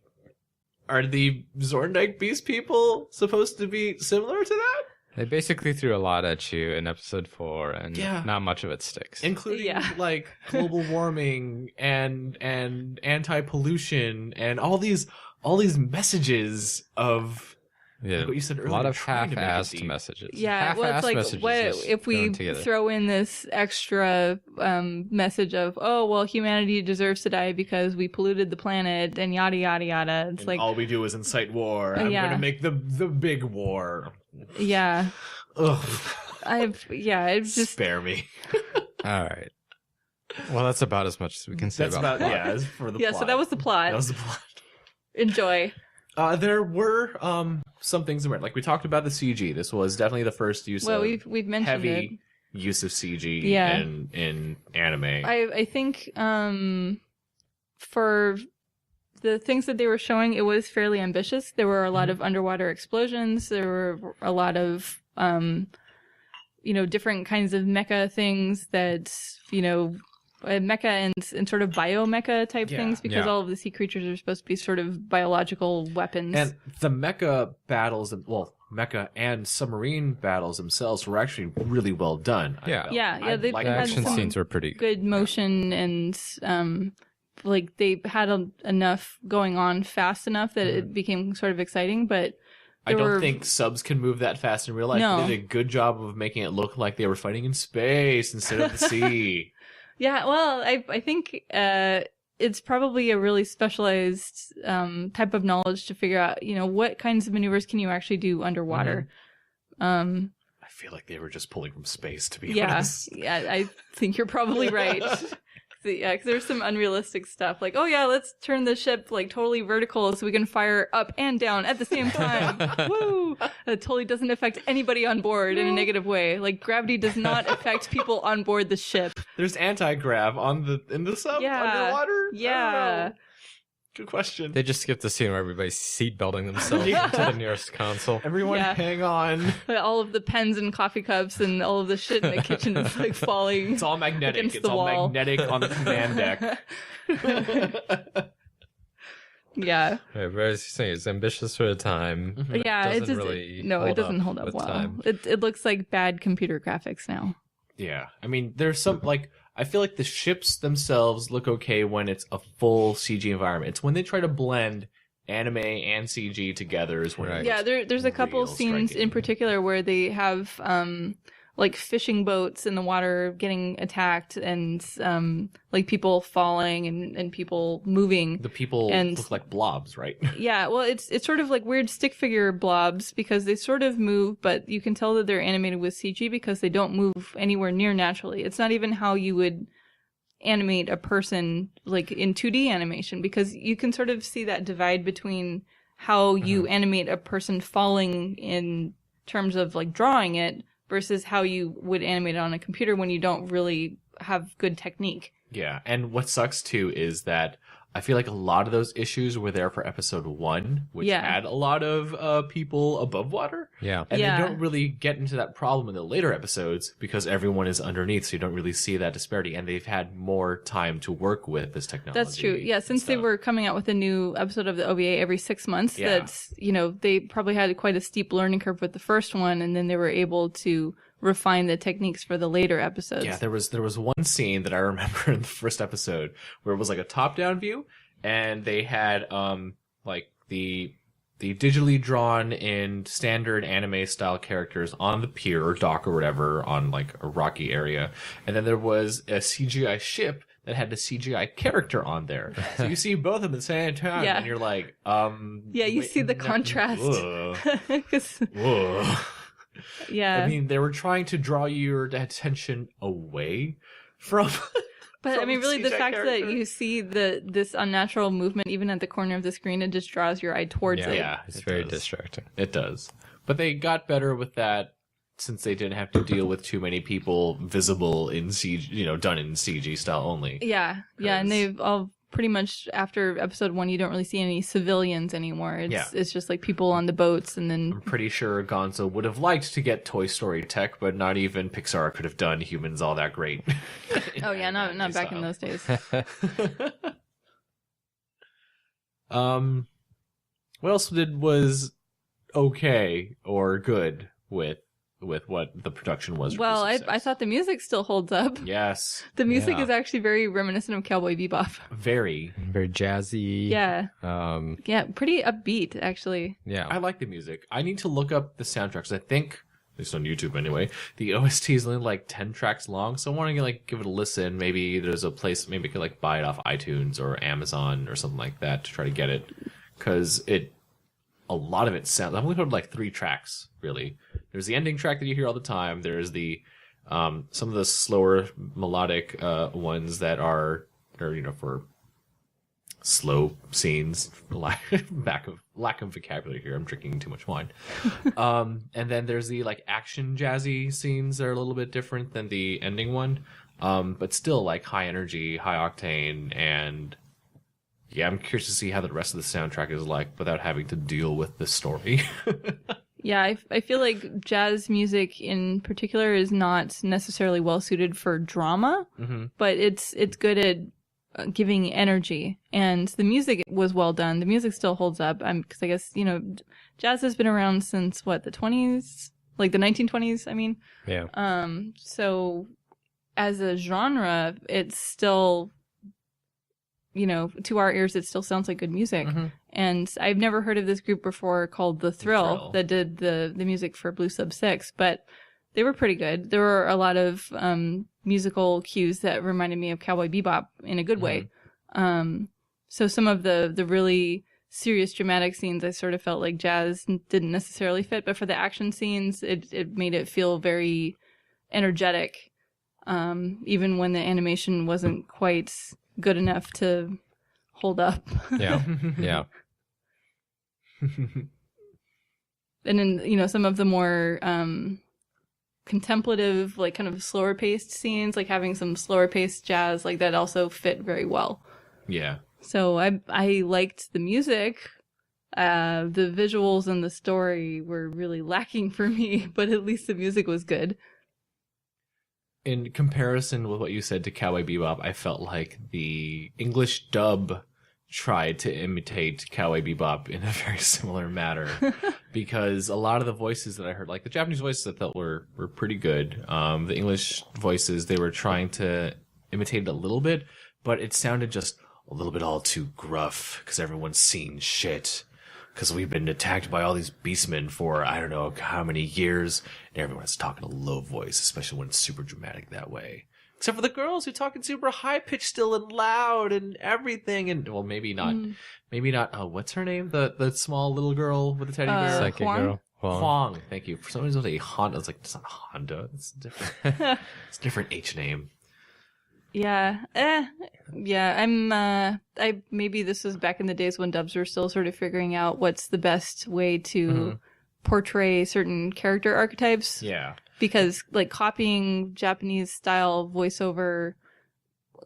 Zorndike beast people supposed to be similar to that? They basically threw a lot at you in episode 4, and not much of it sticks. Including like global warming and anti-pollution and all these messages of what you said earlier. A lot of half-assed messages. Yeah, well, it's like, what if we throw in this extra message of, oh, well, humanity deserves to die because we polluted the planet and yada, yada, yada. It's like, all we do is incite war. I'm going to make the big war. Yeah. Ugh. It's just... Spare me. All right. Well, that's about as much as we can say about plot. As for the plot. So that was the plot. Enjoy. There were some things in red. Like we talked about the CG. This was definitely the first use of we've mentioned heavy use of CG in anime. I think for the things that they were showing, it was fairly ambitious. There were a lot of underwater explosions. There were a lot of different kinds of mecha things that mecha and sort of biomecha type things, because all of the sea creatures are supposed to be sort of biological weapons. And the mecha battles, mecha and submarine battles themselves were actually really well done. The action scenes were pretty good motion, and they had enough going on fast enough that it became sort of exciting, but I don't think subs can move that fast in real life. No. They did a good job of making it look like they were fighting in space instead of the sea. Yeah, well, I think it's probably a really specialized type of knowledge to figure out, what kinds of maneuvers can you actually do underwater. I feel like they were just pulling from space, to be honest. Yeah, I think you're probably right. Because there's some unrealistic stuff. Like, oh yeah, let's turn the ship totally vertical so we can fire up and down at the same time. Woo! That totally doesn't affect anybody on board in a negative way. Like, gravity does not affect people on board the ship. There's anti-grav in the sub underwater? Yeah. Good question. They just skipped the scene where everybody's seatbelting themselves to the nearest console. Everyone hang on. All of the pens and coffee cups and all of the shit in the kitchen is falling. It's all magnetic. It's all magnetic on the command deck. Yeah, but as you say, it's ambitious for the time. Mm-hmm. Yeah, it doesn't hold up well. It looks like bad computer graphics now. Yeah, I mean, there's some I feel like the ships themselves look okay when it's a full CG environment. It's when they try to blend anime and CG together is when there's a couple scenes in particular where they have fishing boats in the water getting attacked and people falling and people moving. The people look like blobs, right? Yeah, well, it's sort of like weird stick figure blobs because they sort of move, but you can tell that they're animated with CG because they don't move anywhere near naturally. It's not even how you would animate a person in 2D animation, because you can sort of see that divide between how you animate a person falling in terms of drawing it versus how you would animate it on a computer when you don't really have good technique. Yeah, and what sucks too is that I feel like a lot of those issues were there for episode 1, which had a lot of people above water. Yeah. And they don't really get into that problem in the later episodes because everyone is underneath, so you don't really see that disparity. And they've had more time to work with this technology. That's true. Yeah, since they were coming out with a new episode of the OVA every 6 months, that's, they probably had quite a steep learning curve with the first one, and then they were able to refine the techniques for the later episodes. Yeah, there was one scene that I remember in the first episode where it was a top-down view, and they had the the digitally drawn in standard anime style characters on the pier or dock or whatever on like a rocky area. And then there was a CGI ship that had a CGI character on there. So you see both of them at the same time and you're like, yeah, you see the contrast. Whoa. Yeah. I mean, they were trying to draw your attention away from But I mean, really, the CGI fact character. that you see this unnatural movement even at the corner of the screen, it just draws your eye towards it. Yeah, It's it very does. distracting. It does. But they got better with that since they didn't have to deal with too many people visible in CG, done in CG style only. Yeah, and they've all pretty much, after episode 1, you don't really see any civilians anymore. It's just like people on the boats, and then I'm pretty sure Gonzo would have liked to get Toy Story tech, but not even Pixar could have done humans all that great. oh yeah, not back in those days. What else was okay or good with what the production was? For Well, Blue I thought the music still holds up. Yes, The music Yeah. is actually very reminiscent of Cowboy Bebop. very. Very jazzy. Yeah, Yeah. pretty upbeat actually. I like the music. I need to look up the soundtracks. I think, at least on YouTube anyway, the OST is only like 10 tracks long, so I want to give it a listen. Maybe there's a place, maybe I could like buy it off iTunes or Amazon or something like that to try to get it, because a lot of it sounds. I've only heard like 3 tracks really. There's the ending track that you hear all the time. There's the some of the slower melodic ones that are for slow scenes. Lack of vocabulary here. I'm drinking too much wine. And then there's the like action jazzy scenes that are a little bit different than the ending one, but still like high energy, high octane, and yeah, I'm curious to see how the rest of the soundtrack is like without having to deal with the story. Yeah, I feel like jazz music in particular is not necessarily well suited for drama, but it's good at giving energy, and the music was well done. The music still holds up, because I guess jazz has been around since what, the 20s, like the 1920s. I mean, Yeah. So as a genre, it's still, to our ears, it still sounds like good music. And I've never heard of this group before called The Thrill that did the music for Blue Sub 6, but they were pretty good. There were a lot of musical cues that reminded me of Cowboy Bebop in a good way. So some of the really serious dramatic scenes, I sort of felt like jazz didn't necessarily fit, but for the action scenes, it made it feel very energetic, even when the animation wasn't quite good enough to hold up. Yeah. Yeah. And then, some of the more contemplative, like kind of slower paced scenes, like having some slower paced jazz, like that also fit very well. Yeah. So I liked the music. The visuals and the story were really lacking for me, but at least the music was good. In comparison with what you said to Cowboy Bebop, I felt like the English dub tried to imitate Cowboy Bebop in a very similar manner, because a lot of the voices that I heard, like the Japanese voices, I felt were pretty good. The English voices, they were trying to imitate it a little bit, but it sounded just a little bit all too gruff, because everyone's seen shit. Because we've been attacked by all these beastmen for I don't know how many years, and everyone's talking a low voice, especially when it's super dramatic that way. Except for the girls who talk in super high pitched still and loud and everything, and well, maybe not. Oh, what's her name? The small little girl with the teddy bear. Psychic Huang? girl. Huang. Thank you. For some reason, it was a Honda. I was like, it's not Honda. It's different. It's a different H name. Yeah. Maybe this was back in the days when dubs were still sort of figuring out what's the best way to portray certain character archetypes. Yeah. Because like copying Japanese style voiceover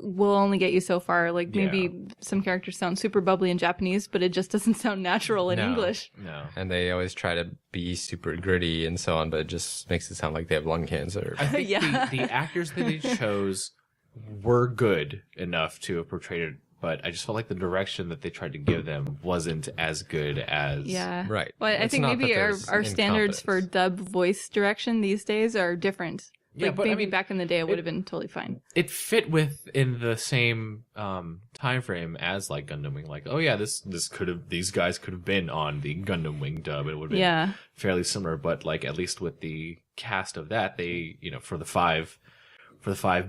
will only get you so far. Like maybe some characters sound super bubbly in Japanese, but it just doesn't sound natural in English. No. And they always try to be super gritty and so on, but it just makes it sound like they have lung cancer. I think Yeah. the actors that they chose were good enough to have portrayed it, but I just felt like the direction that they tried to give them wasn't as good as... Right. Well, I It's think not maybe that our there's standards for incompetence. dub voice direction these days are different. Yeah, Like but maybe back in the day, it would have been totally fine. It fit within the same time frame as like Gundam Wing. Like, oh yeah, these guys could have been on the Gundam Wing dub. It would have been fairly similar. But like at least with the cast of that, they for the five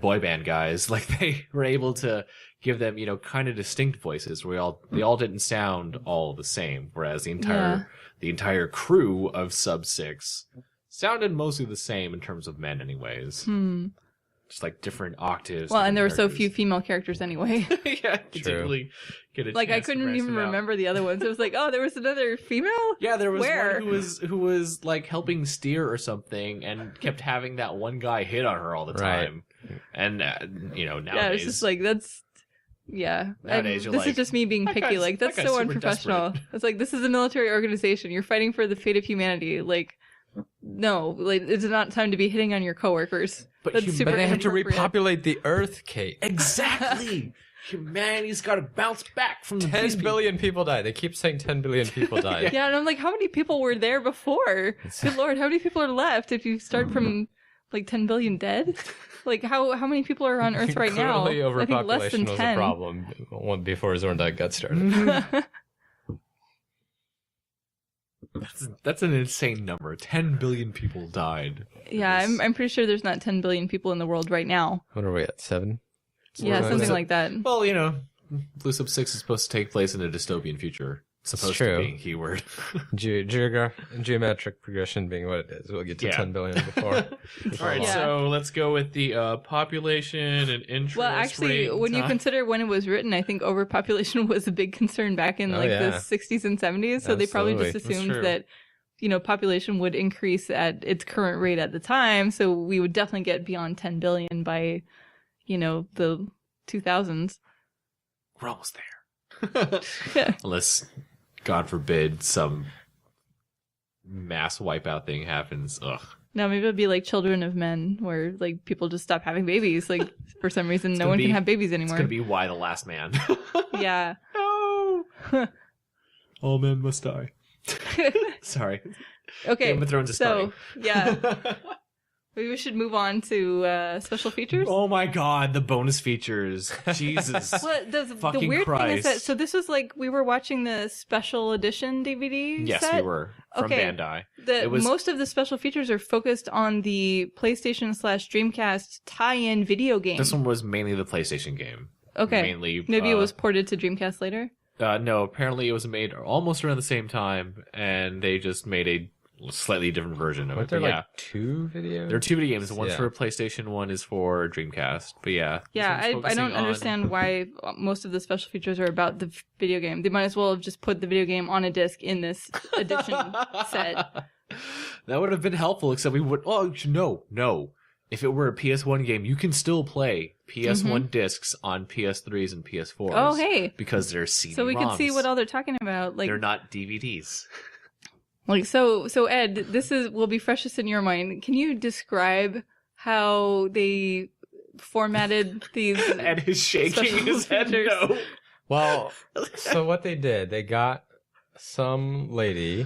boy band guys, like they were able to give them kind of distinct voices. Where they all didn't sound all the same. Whereas the entire crew of Sub 6 sounded mostly the same in terms of men anyways. Just like different octaves. Well, and there were so characters. few female characters anyway. Yeah, you didn't really get a like I chance to couldn't branch even them out. remember the other ones. It was like, oh, there was another female? Yeah, there was Where? one who was like helping steer or something and kept having that one guy hit on her all the time. And nowadays. Yeah, it's just like that's Nowadays, you're this like, is just me being that picky. guy's- Like that's that guy's so super unprofessional. desperate. It's like this is a military organization. You're fighting for the fate of humanity. Like no, like it's not time to be hitting on your coworkers. But That's super But they have to inappropriate. repopulate the Earth, Kate. Exactly. Humanity's got to bounce back from the 10 billion people died. They keep saying 10 billion people died. Yeah, and I'm like, how many people were there before? Good lord, how many people are left if you start from like 10 billion dead? Like how many people are on Earth right now? Clearly, I think less than overpopulation was 10. a problem before Zorndike got started. That's an insane number. 10 billion people died. Yeah, This- I'm pretty sure there's not 10 billion people in the world right now. What are we at? 7? Yeah, Something something like like that. Well, Blue Sub 6 is supposed to take place in a dystopian future. It's supposed true. to be keyword. Geometric progression being what it is. We'll get to Yeah. 10 billion before. All right, Yeah. so let's go with the population and interest Well, actually, rate when you time. consider when it was written, I think overpopulation was a big concern back in Oh, like yeah. the 60s and 70s. So they probably just Absolutely. assumed That's true. that, population would increase at its current rate at the time. So we would definitely get beyond 10 billion by, the 2000s. We're almost there. Yeah. Unless, God forbid, some mass wipeout thing happens. Ugh. Now maybe it'll be like Children of Men, where like people just stop having babies. Like for some reason, no gonna one be- can have babies It's anymore. going to be Why the Last Man. Yeah. No! All men must die. Sorry. Okay. Game of Thrones is so starting. yeah, maybe we should move on to special features. Oh my god, the bonus features. Jesus. Well, the Fucking weird thing is that Christ. so this was like we were watching the special edition DVD. Yes, set. we were. From Okay. Bandai. The It was- most of the special features are focused on the PlayStation/Dreamcast tie-in video game. This one was mainly the PlayStation game. okay, Mainly. maybe it was ported to Dreamcast later. No, apparently it was made almost around the same time, and they just made a slightly different version of Weren't it. there But like 2 videos? there are 2 video games. One's Yeah. for PlayStation, one is for Dreamcast. But yeah. this Yeah, one's I focusing don't on- understand why most of the special features are about the video game. They might as well have just put the video game on a disc in this edition set. That would have been helpful, except we would. Oh, no. If it were a PS1 game, you can still play PS1 discs on PS3s and PS4s. Oh, hey. Because they're CD-ROMs. So we can see what all they're talking about. Like They're not DVDs. Like so Ed, this will be freshest in your mind. Can you describe how they formatted these? Ed is shaking Special his head features. no. Well, so what they did, they got some lady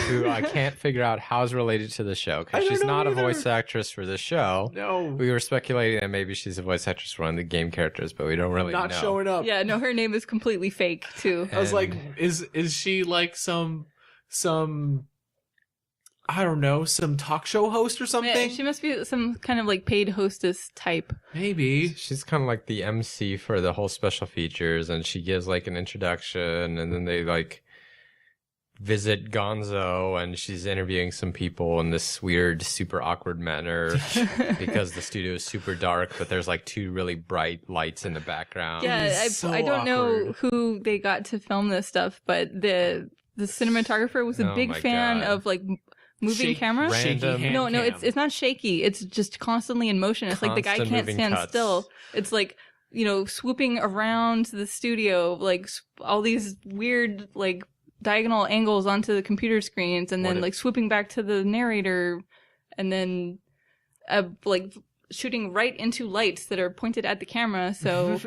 who I can't figure out how's related to the show I because don't she's know not a either. voice actress for the show. No. We were speculating that maybe she's a voice actress for one of the game characters, but we don't really Not know. showing up. Yeah, no, her name is completely fake too. I was like, And- is she like some I don't know, some talk show host or something? Yeah, she must be some kind of like paid hostess type. Maybe. She's kind of like the MC for the whole special features, and she gives like an introduction, and then they like visit Gonzo, and she's interviewing some people in this weird, super awkward manner because the studio is super dark, but there's like 2 really bright lights in the background. Yeah, is so I don't know awkward. who they got to film this stuff, but the cinematographer was a Oh big my fan God. of like moving Shake- camera. shaky Random- hand No, cam. it's not shaky. It's just constantly in motion. It's like the guy Constant can't moving stand cuts. still. It's like, swooping around the studio, like all these weird, like diagonal angles onto the computer screens, and What then if- like swooping back to the narrator, and then like shooting right into lights that are pointed at the camera. So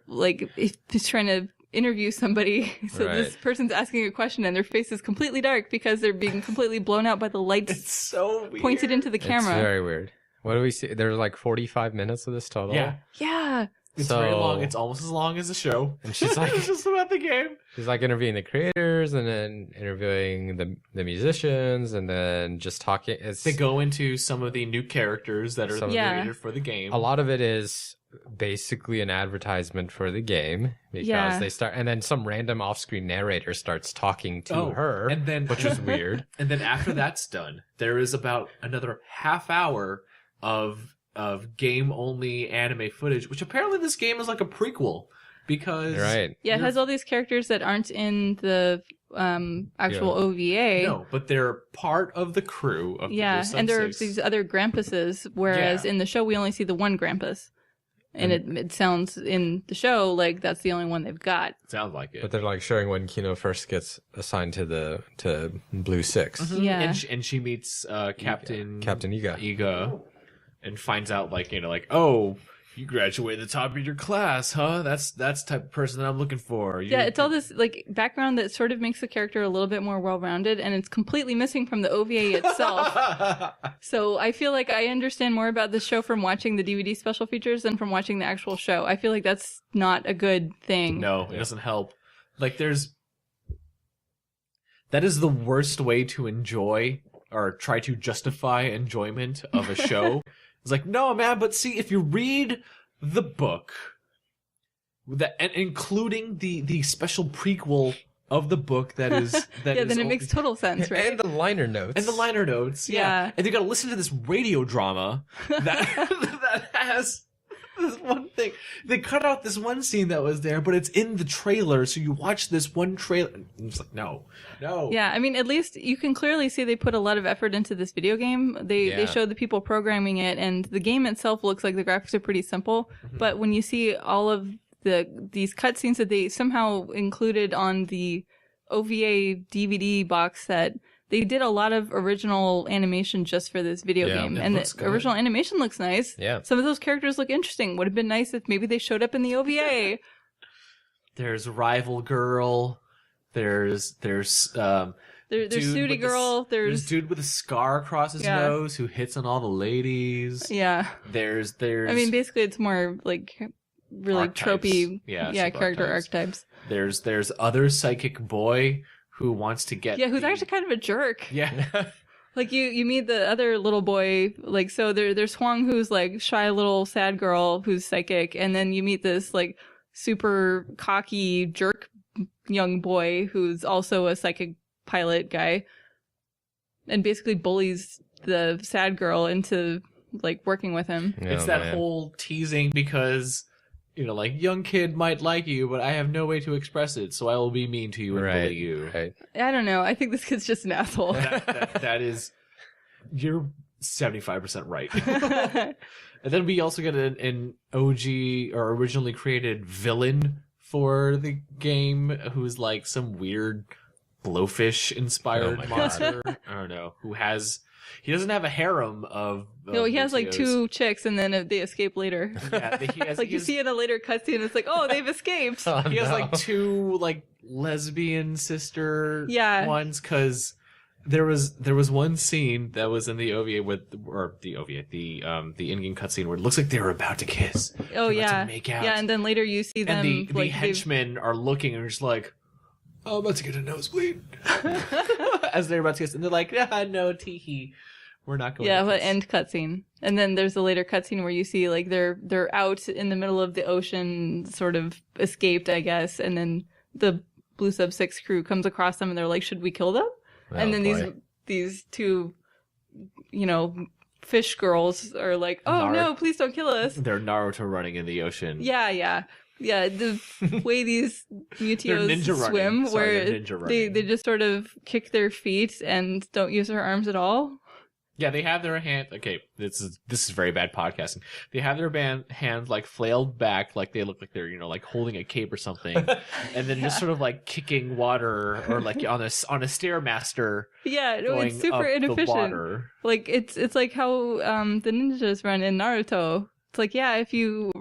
like if he's trying to interview somebody, so this Right. person's asking a question and their face is completely dark because they're being completely blown out by the lights It's so weird. pointed into the camera. It's very weird. What do we see? There's like 45 minutes of this total. Yeah. Yeah. It's very long. It's almost as long as the show. And she's like, it's just about the game. She's like interviewing the creators and then interviewing the musicians and then just talking. They go into some of the new characters that are created for the game. A lot of it is basically an advertisement for the game because they start, and then some random off-screen narrator starts talking to her, and then, which is weird. And then after that's done, there is about another half hour of game-only anime footage, which apparently this game is like a prequel because it has all these characters that aren't in the actual OVA. No, but they're part of the crew of Blue Sub and there are 6. these other Grampuses, whereas in the show we only see the one Grampus. And it sounds in the show like that's the only one they've got. Sounds like it. But they're like showing when Kino first gets assigned to Blue 6. Mm-hmm. Yeah. And she meets Captain Iga. And finds out oh, you graduated the top of your class, huh? That's the type of person that I'm looking for. It's all this background that sort of makes the character a little bit more well-rounded, and it's completely missing from the OVA itself. So I feel like I understand more about the show from watching the DVD special features than from watching the actual show. I feel like that's not a good thing. No, it doesn't help. That is the worst way to enjoy or try to justify enjoyment of a show. It's like, no, man, but see, if you read the book, and including the special prequel of the book that is... then it makes total sense, right? And the liner notes. Yeah. And you gotta listen to this radio drama that has... this one thing. They cut out this one scene that was there, but it's in the trailer, so you watch this one trailer. And it's like, no. Yeah, I mean, at least you can clearly see they put a lot of effort into this video game. They showed the people programming it, and the game itself looks like the graphics are pretty simple. Mm-hmm. But when you see all of these cutscenes that they somehow included on the OVA DVD box set, they did a lot of original animation just for this video game. And the original animation looks nice. Yeah. Some of those characters look interesting. Would have been nice if maybe they showed up in the OVA. There's Rival Girl. There's Sooty Girl. There's dude with a scar across his nose who hits on all the ladies. Yeah. There's I mean, basically it's more like really archetypes. tropey character archetypes. archetypes. There's other psychic boy who wants to get who's actually kind of a jerk. Yeah. Like you meet the other little boy, so there's Huang, who's like shy little sad girl who's psychic, and then you meet this like super cocky jerk young boy who's also a psychic pilot guy, and basically bullies the sad girl into like working with him. It's that whole teasing because young kid might like you, but I have no way to express it, so I will be mean to you and bully you. Right. I don't know. I think this kid's just an asshole. That is, you're 75% right. And then we also get an OG or originally created villain for the game who's like some weird blowfish inspired monster. I don't know. He doesn't have a harem of no, he has like 2 chicks and then they escape later. Yeah, you see in a later cutscene, it's like, oh, they've escaped. He has like 2 like lesbian sister ones, because there was one scene that was in the OVA the in-game cutscene where it looks like they were about to kiss. Oh yeah, to make out. Yeah, and then later you see them. And the henchmen are looking and are just like, oh, I'm about to get a nosebleed as they're about to kiss, and they're like, no, teehee. We're not going. Yeah, but end cutscene, and then there's a later cutscene where you see like they're out in the middle of the ocean, sort of escaped, I guess, and then the Blue Sub 6 crew comes across them, and they're like, "Should we kill them?" And then these 2, fish girls are like, "Oh no, please don't kill us." They're Naruto running in the ocean. Yeah. The way these Mutios swim, where they just sort of kick their feet and don't use their arms at all. Yeah, they have their hand. Okay, this is very bad podcasting. They have their hands like flailed back, like they look like they're like holding a cape or something, and then just sort of like kicking water or like on a stairmaster. Yeah, it's super inefficient. Like it's like how the ninjas run in Naruto. It's like, yeah, if you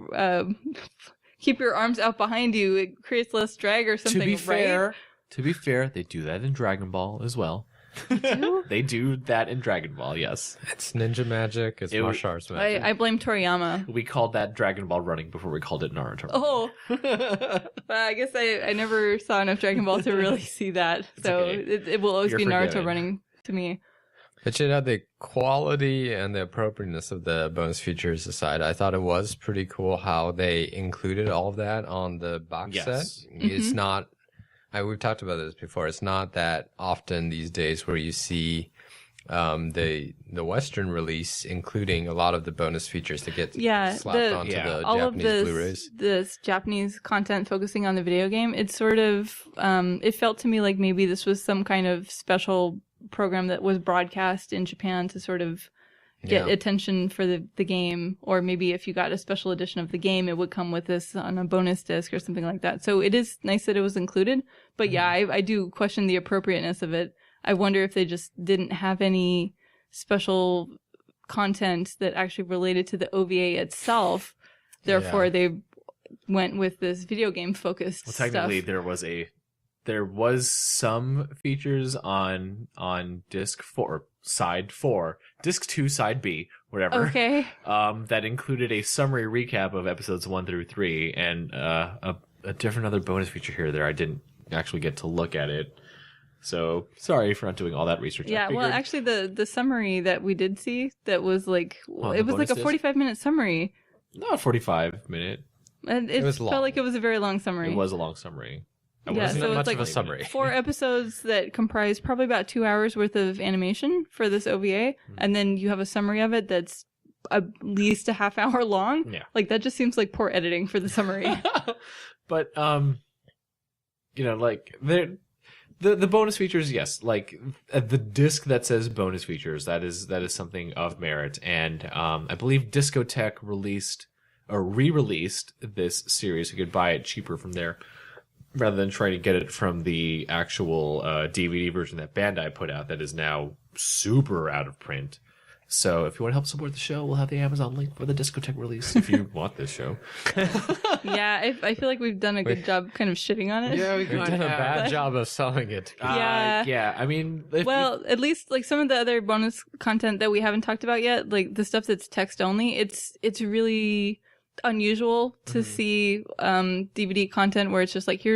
keep your arms out behind you, it creates less drag or something. To be fair, they do that in Dragon Ball as well. They do that in Dragon Ball, yes. It's ninja magic. It's martial arts magic. I blame Toriyama. We called that Dragon Ball running before we called it Naruto. Oh, but I guess I never saw enough Dragon Ball to really see that. So okay. it will always You're be Naruto forgiven. running to me. But you know, the quality and the appropriateness of the bonus features aside, I thought it was pretty cool how they included all of that on the box Yes. set. It's not, we've talked about this before, it's not that often these days where you see the Western release including a lot of the bonus features that get slapped onto the all Japanese of Blu-rays. this Japanese content focusing on the video game, it's sort of it felt to me like maybe this was some kind of special program that was broadcast in Japan to sort of get attention for the game, or maybe if you got a special edition of the game, it would come with this on a bonus disc or something like that. So it is nice that it was included, but I do question the appropriateness of it. I wonder if they just didn't have any special content that actually related to the OVA itself. Therefore, they went with this video game focused Well, technically, stuff. there was some features on disc 4, side 4, disc 2, side B, whatever. Okay. That included a summary recap of episodes 1 through 3 and a different other bonus feature here or there. I didn't actually get to look at it. So sorry for not doing all that research. Yeah, well, actually, the summary that we did see, that was like, it was like a 45-minute summary. Not 45-minute. And it was felt long. like it was a very long summary. It was a long summary. It Yeah, wasn't so much it's like of a summary. 4 episodes that comprise probably about 2 hours worth of animation for this OVA, and then you have a summary of it that's at least a half hour long. Yeah. Like, that just seems like poor editing for the summary. But you know, like the bonus features, yes, like the disc that says bonus features, that is something of merit. And I believe Discotech released or re-released this series. You could buy it cheaper from there rather than trying to get it from the actual DVD version that Bandai put out that is now super out of print. So if you want to help support the show, we'll have the Amazon link for the Discotech release if you want this show. Yeah, I feel like we've done a good job kind of shitting on it. We've done a bad job of selling it. Yeah. Yeah, I mean... Well, at least like some of the other bonus content that we haven't talked about yet, like the stuff that's text only, it's really unusual to see DVD content where it's just like,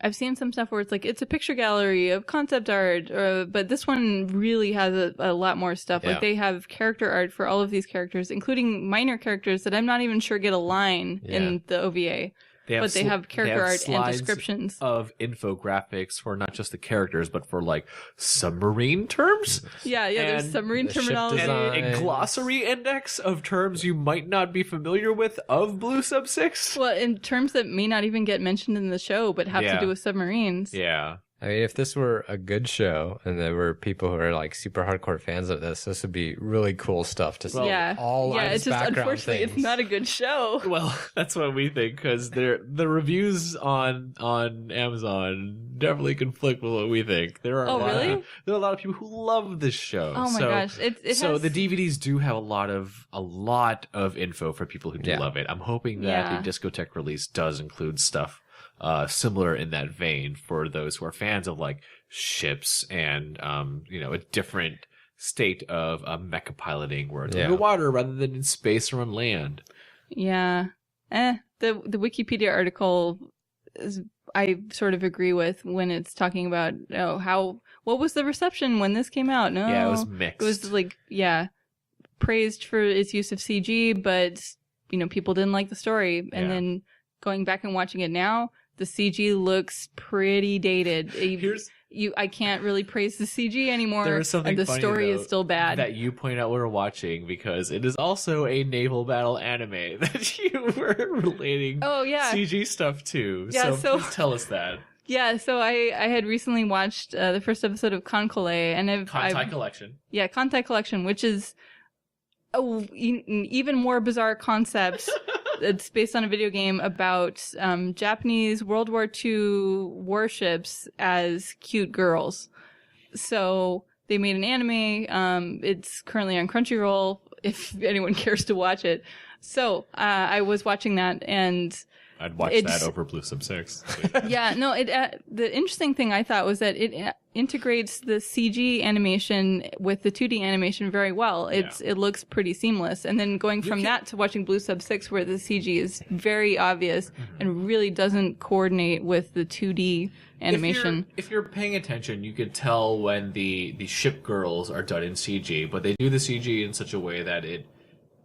I've seen some stuff where it's like, it's a picture gallery of concept art, but this one really has a lot more stuff. Yeah. Like, they have character art for all of these characters, including minor characters that I'm not even sure get a line in the OVA. But they have character art and slides descriptions. of infographics for not just the characters, but for like submarine terms. Yeah, there's And submarine the ship terminology. design. A glossary index of terms you might not be familiar with of Blue Sub 6. Well, in terms that may not even get mentioned in the show, but have to do with submarines. Yeah. I mean, if this were a good show and there were people who are like super hardcore fans of this would be really cool stuff to see. Yeah, all yeah. of It's these just background unfortunately things. it's not a good show. Well, that's what we think, because the reviews on Amazon definitely conflict with what we think. There are Oh, really? There are a lot of people who love this show. Oh my gosh, it so has... the DVDs do have a lot of info for people who do love it. I'm hoping that the Discotech release does include stuff similar in that vein for those who are fans of like ships and a different state of mecha piloting where it's underwater rather than in space or on land. Yeah. The Wikipedia article I sort of agree with when it's talking about what was the reception when this came out? No. Yeah, it was mixed. It was like, praised for its use of CG, but people didn't like the story. And then going back and watching it now, the CG looks pretty dated. I can't really praise the CG anymore. There was something and the funny, story though, is still bad. that you point out we're watching, because it is also a naval battle anime that you were relating CG stuff to. Yeah, so please tell us that. Yeah, so I had recently watched the first episode of Konkole, and Kantai Collection. Yeah, Kantai Collection, which is an even more bizarre concept. It's based on a video game about Japanese World War II warships as cute girls. So they made an anime. It's currently on Crunchyroll if anyone cares to watch it. So I was watching that, and I'd watch that over Blue Sub 6. Yeah, no, the interesting thing I thought was that it integrates the CG animation with the 2D animation very well. It looks pretty seamless. And then going from that to watching Blue Sub 6 where the CG is very obvious and really doesn't coordinate with the 2D animation. If you're paying attention, you could tell when the ship girls are done in CG, but they do the CG in such a way that it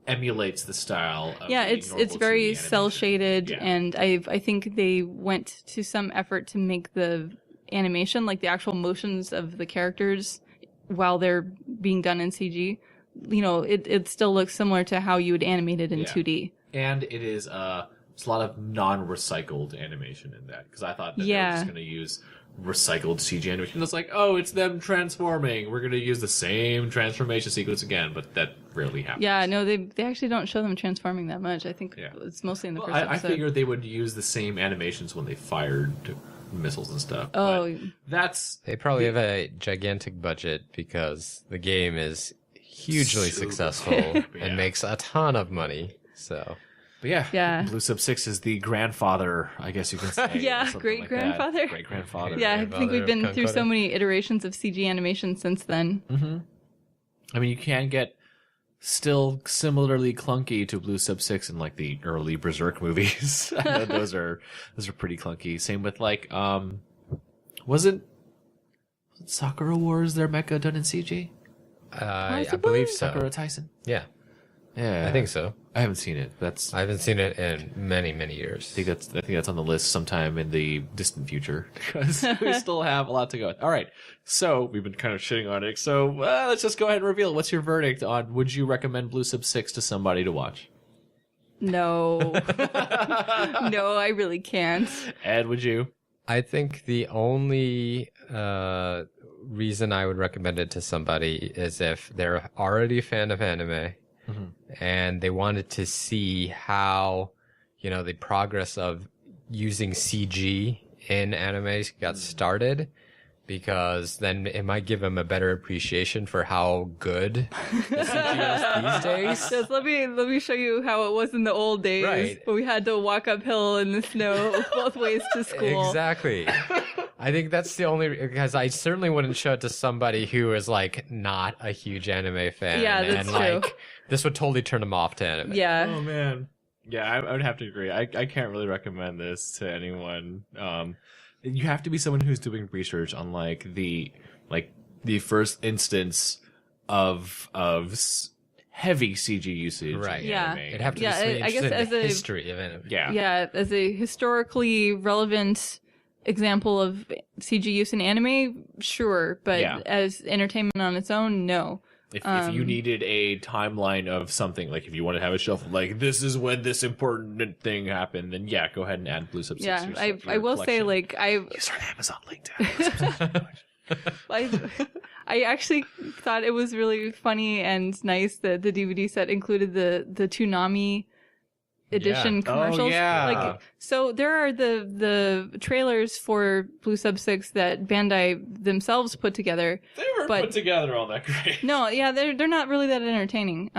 emulates the style of it's very cel shaded, and I think they went to some effort to make the animation, like the actual motions of the characters while they're being done in CG, it still looks similar to how you would animate it in 2D. And it is there's a lot of non-recycled animation in that, because I thought that they were just going to use recycled CG animation. It's like, oh, it's them transforming. We're going to use the same transformation sequence again, but that rarely happens. Yeah, no, they actually don't show them transforming that much. I think it's mostly in the first episode. I figured they would use the same animations when they fired missiles and stuff. Oh, they probably have a gigantic budget because the game is hugely successful and makes a ton of money. So. But yeah, Blue Sub 6 is the grandfather, I guess you can say. Great-grandfather. Great-grandfather. Yeah, I think we've been through so many iterations of CG animation since then. Mm-hmm. I mean, you can get still similarly clunky to Blue Sub 6 in like the early Berserk movies. I know those are pretty clunky. Same with like, wasn't Sakura Wars their mecha done in CG? I believe so. Sakura Tyson? Yeah. Yeah, I think so. I haven't seen it. I haven't seen it in many, many years. I think that's on the list sometime in the distant future, because we still have a lot to go. All right, so we've been kind of shitting on it. So let's just go ahead and reveal. What's your verdict on? Would you recommend Blue Sub 6 to somebody to watch? No, no, I really can't. Ed, would you? I think the only reason I would recommend it to somebody is if they're already a fan of anime. And they wanted to see how, the progress of using CG in anime got started, because then it might give them a better appreciation for how good the CG is these days. Just let me show you how it was in the old days, right? Where we had to walk uphill in the snow both ways to school. Exactly. I think that's the only, because I certainly wouldn't show it to somebody who is like not a huge anime fan. Yeah, that's true. Like, this would totally turn them off to anime. Yeah. Oh man. Yeah, I would have to agree. I can't really recommend this to anyone. You have to be someone who's doing research on the first instance of heavy CG usage. Right. In Yeah. anime. It'd have to be I guess as a history of anime. Yeah. Yeah, as a historically relevant example of CG use in anime, sure, but as entertainment on its own, no. If you needed a timeline of something, like if you wanted to have a shelf, like this is when this important thing happened, then go ahead and add Blue Sub 6. Yeah, I will say, use our Amazon link to I actually thought it was really funny and nice that the DVD set included the Toonami edition commercials. Oh, yeah. So there are the trailers for Blue Sub 6 that Bandai themselves put together. They weren't put together all that great. No, yeah, they're not really that entertaining.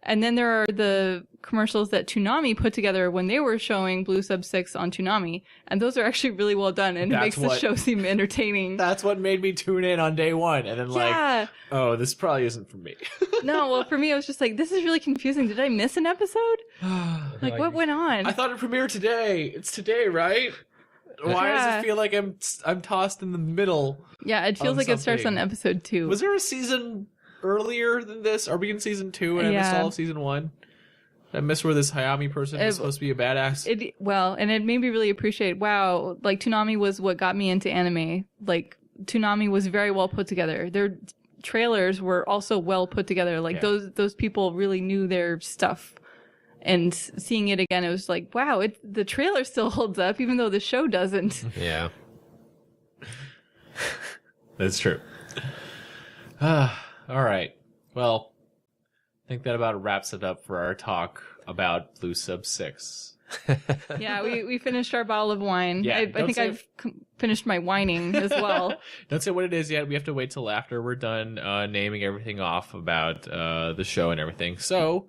And then there are the commercials that Toonami put together when they were showing Blue Sub 6 on Toonami, and those are actually really well done, and it makes the show seem entertaining. That's what made me tune in on day one, and then oh, this probably isn't for me. No, well, for me, it was just like, this is really confusing. Did I miss an episode? What went on? I thought it premiered today. It's today, right? Why does it feel like I'm tossed in the middle? Yeah, it feels like it starts on episode 2. Was there a season earlier than this? Are we in season 2 and I missed all of season 1? I missed where this Hayami person was supposed to be a badass. And it made me really appreciate, Toonami was what got me into anime. Toonami was very well put together. Their trailers were also well put together. Those people really knew their stuff. And seeing it again, it was like, wow, the trailer still holds up, even though the show doesn't. Yeah. That's true. All right. Well, I think that about wraps it up for our talk about Blue Sub 6. Yeah, we finished our bottle of wine. Yeah, I think I've finished my whining as well. Don't say what it is yet. We have to wait till after we're done naming everything off about the show and everything. So,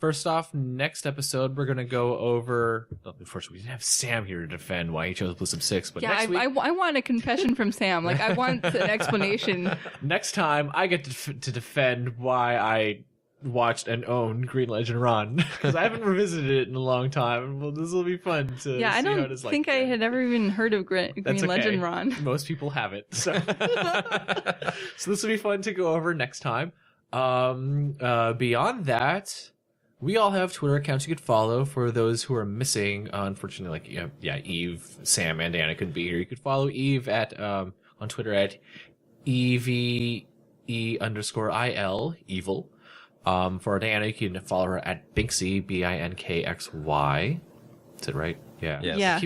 first off, next episode we're gonna go over. Unfortunately, we didn't have Sam here to defend why he chose Blue Sub 6, but next week, I want a confession from Sam. Like, I want an explanation. next time I get to defend why I watched and owned Green Legend Run, because I haven't revisited it in a long time. Well, this will be fun to Yeah, see I how it don't is like think I had ever even heard of Green That's okay. Legend Ron. Most people haven't. So. So this will be fun to go over next time. Beyond that, we all have Twitter accounts you could follow for those who are missing. Unfortunately, Eve, Sam, and Anna couldn't be here. You could follow Eve at on Twitter at EVE_IL, evil. For Anna, you can follow her at Binksy, BINKXY. Is it right? Yeah. Yes. Yeah.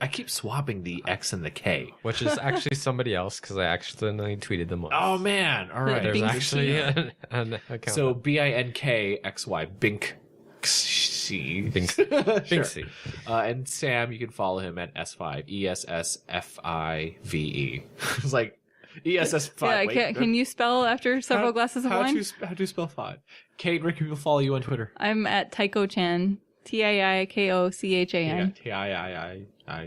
I keep swapping the X and the K. Which is actually somebody else because I accidentally tweeted them once. Oh man! All right. There's Binksy. actually an account. So BINKXY, Binksy. Binksy. And Sam, you can follow him at S5, ESSFIVE. It's like ESS5. Yeah, Wait, can you spell after several glasses of wine? How do you spell 5? Kate, where can people follow you on Twitter? I'm at Taiko-chan. TIIKOCHAN. Yeah, T-I-I-I-I.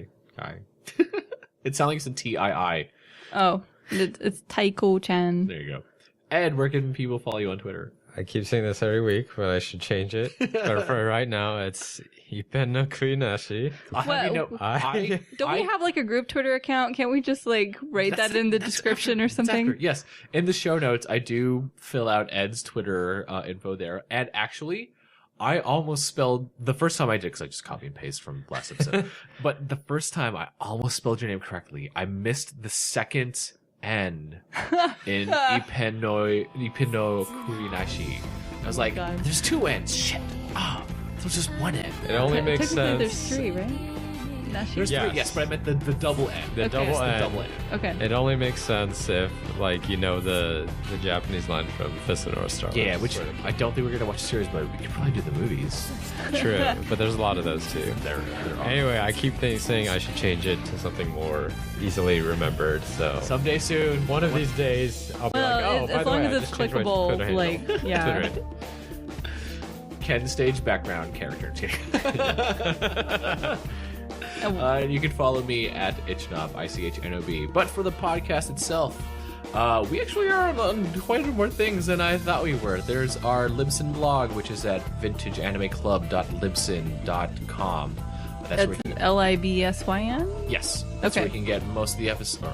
It sounds like it's a T-I-I. Oh, it's Taiko-chan. There you go. Ed, where can people follow you on Twitter? I keep saying this every week, but I should change it. But for right now, it's Ipen Kuinashi. Don't we have like a group Twitter account? Can't we just like write that in the description or something? Yes. In the show notes, I do fill out Ed's Twitter info there. And actually, I almost spelled, the first time I did, because I just copy and paste from last episode, but the first time I almost spelled your name correctly. I missed the second N in Ipeno Kurinashi. I was like, God. there's 2 N's. Shit. Oh, there's just 1 N. It only makes Technically, sense. there's 3, right? Nashi? There's 3, Yes. yes, but I meant the double N. The Okay. double It's The N. double N. Okay. It only makes sense if, like, you know the Japanese line from Fist of the North Star. Yeah, which I don't think we're going to watch the series, but we could probably do the movies. True, but there's a lot of those too. They're awesome. Anyway, I keep saying I should change it to something more easily remembered. So Someday soon. one of these days, I'll be Well, like, oh, as by the long way, as I it's just changed my clickable, Twitter handle. like, yeah. Twitter handle. Ken Stage background character. You can follow me at Ichnob, ICHNOB. But for the podcast itself, we actually are on quite a bit more things than I thought we were. There's our Libsyn blog, which is at vintageanimeclub.libsyn.com. That's where you can, LIBSYN? yes, that's where Okay. you can get most of the episodes.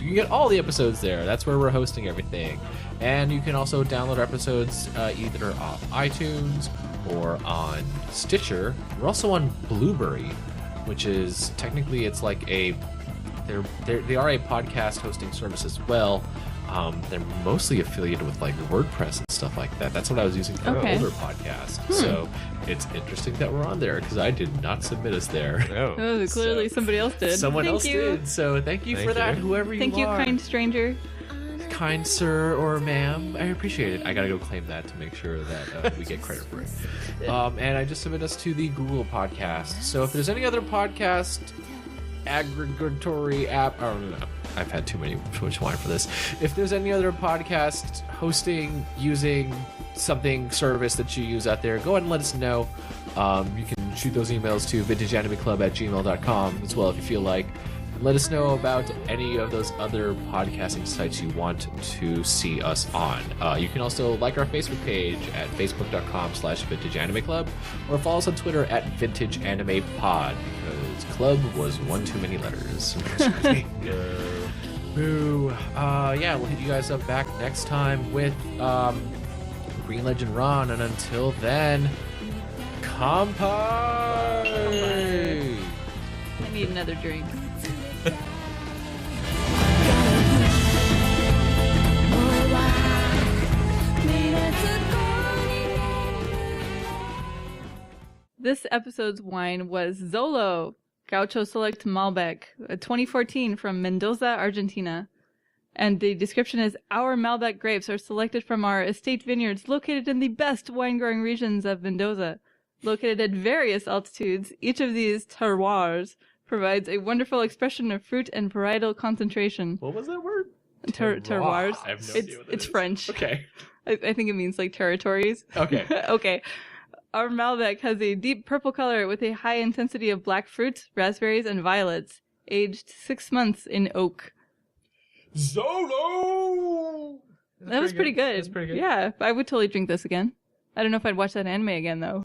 You can get all the episodes there. That's where we're hosting everything. And you can also download episodes either off iTunes or on Stitcher. We're also on Blueberry, which is technically it's like they are a podcast hosting service as well. They're mostly affiliated with like WordPress and stuff like that. That's what I was using for Okay. an older podcast. So it's interesting that we're on there because I did not submit us there. Oh. Oh, clearly somebody else did. Someone Thank else you. did. So thank you Thank for that, you. whoever you Thank you, are. kind stranger. Kind sir or ma'am. I appreciate it. I gotta go claim that to make sure that we get credit for it. And I just submit us to the Google podcast. So if there's any other podcast aggregatory app, I don't know. I've had too much wine for this. If there's any other podcast hosting using something service that you use out there, go ahead and let us know. You can shoot those emails to vintageanimeclub@gmail.com as well if you feel like. Let us know about any of those other podcasting sites you want to see us on. You can also like our Facebook page at facebook.com/vintageanimeclub or follow us on Twitter at vintageanimepod because club was one too many letters. Boo. Yeah, we'll hit you guys up back next time with Green Legend Ron, and until then, Kampai! I need another drink. This episode's wine was Zolo, Gaucho Select Malbec, a 2014 from Mendoza, Argentina. And the description is, our Malbec grapes are selected from our estate vineyards located in the best wine-growing regions of Mendoza. Located at various altitudes, each of these terroirs provides a wonderful expression of fruit and varietal concentration. What was that word? Terroirs. I have no idea what that It's is. French. Okay. I think it means like territories. Okay. Okay. Our Malbec has a deep purple color with a high intensity of black fruits, raspberries, and violets. Aged 6 months in oak. Zolo! That was pretty good. That's pretty good. Yeah, I would totally drink this again. I don't know if I'd watch that anime again, though.